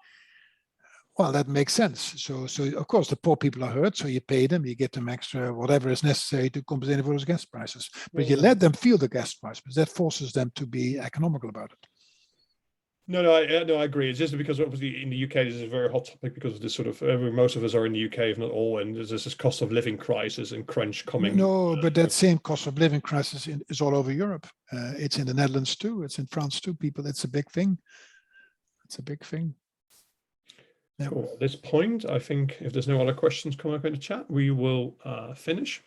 well, that makes sense. So of course the poor people are hurt, so you pay them, you get them extra whatever is necessary to compensate for those gas prices. But you let them feel the gas price, because that forces them to be economical about it. No, I agree. It's just because obviously in the UK this is a very hot topic because of this sort of most of us are in the UK, if not all, and there's this cost of living crisis and crunch coming. No, but that same cost of living crisis is all over Europe. It's in the Netherlands too. It's in France too. People, it's a big thing. It's a big thing. Yeah. Cool. At this point, I think if there's no other questions coming up in the chat, we will finish.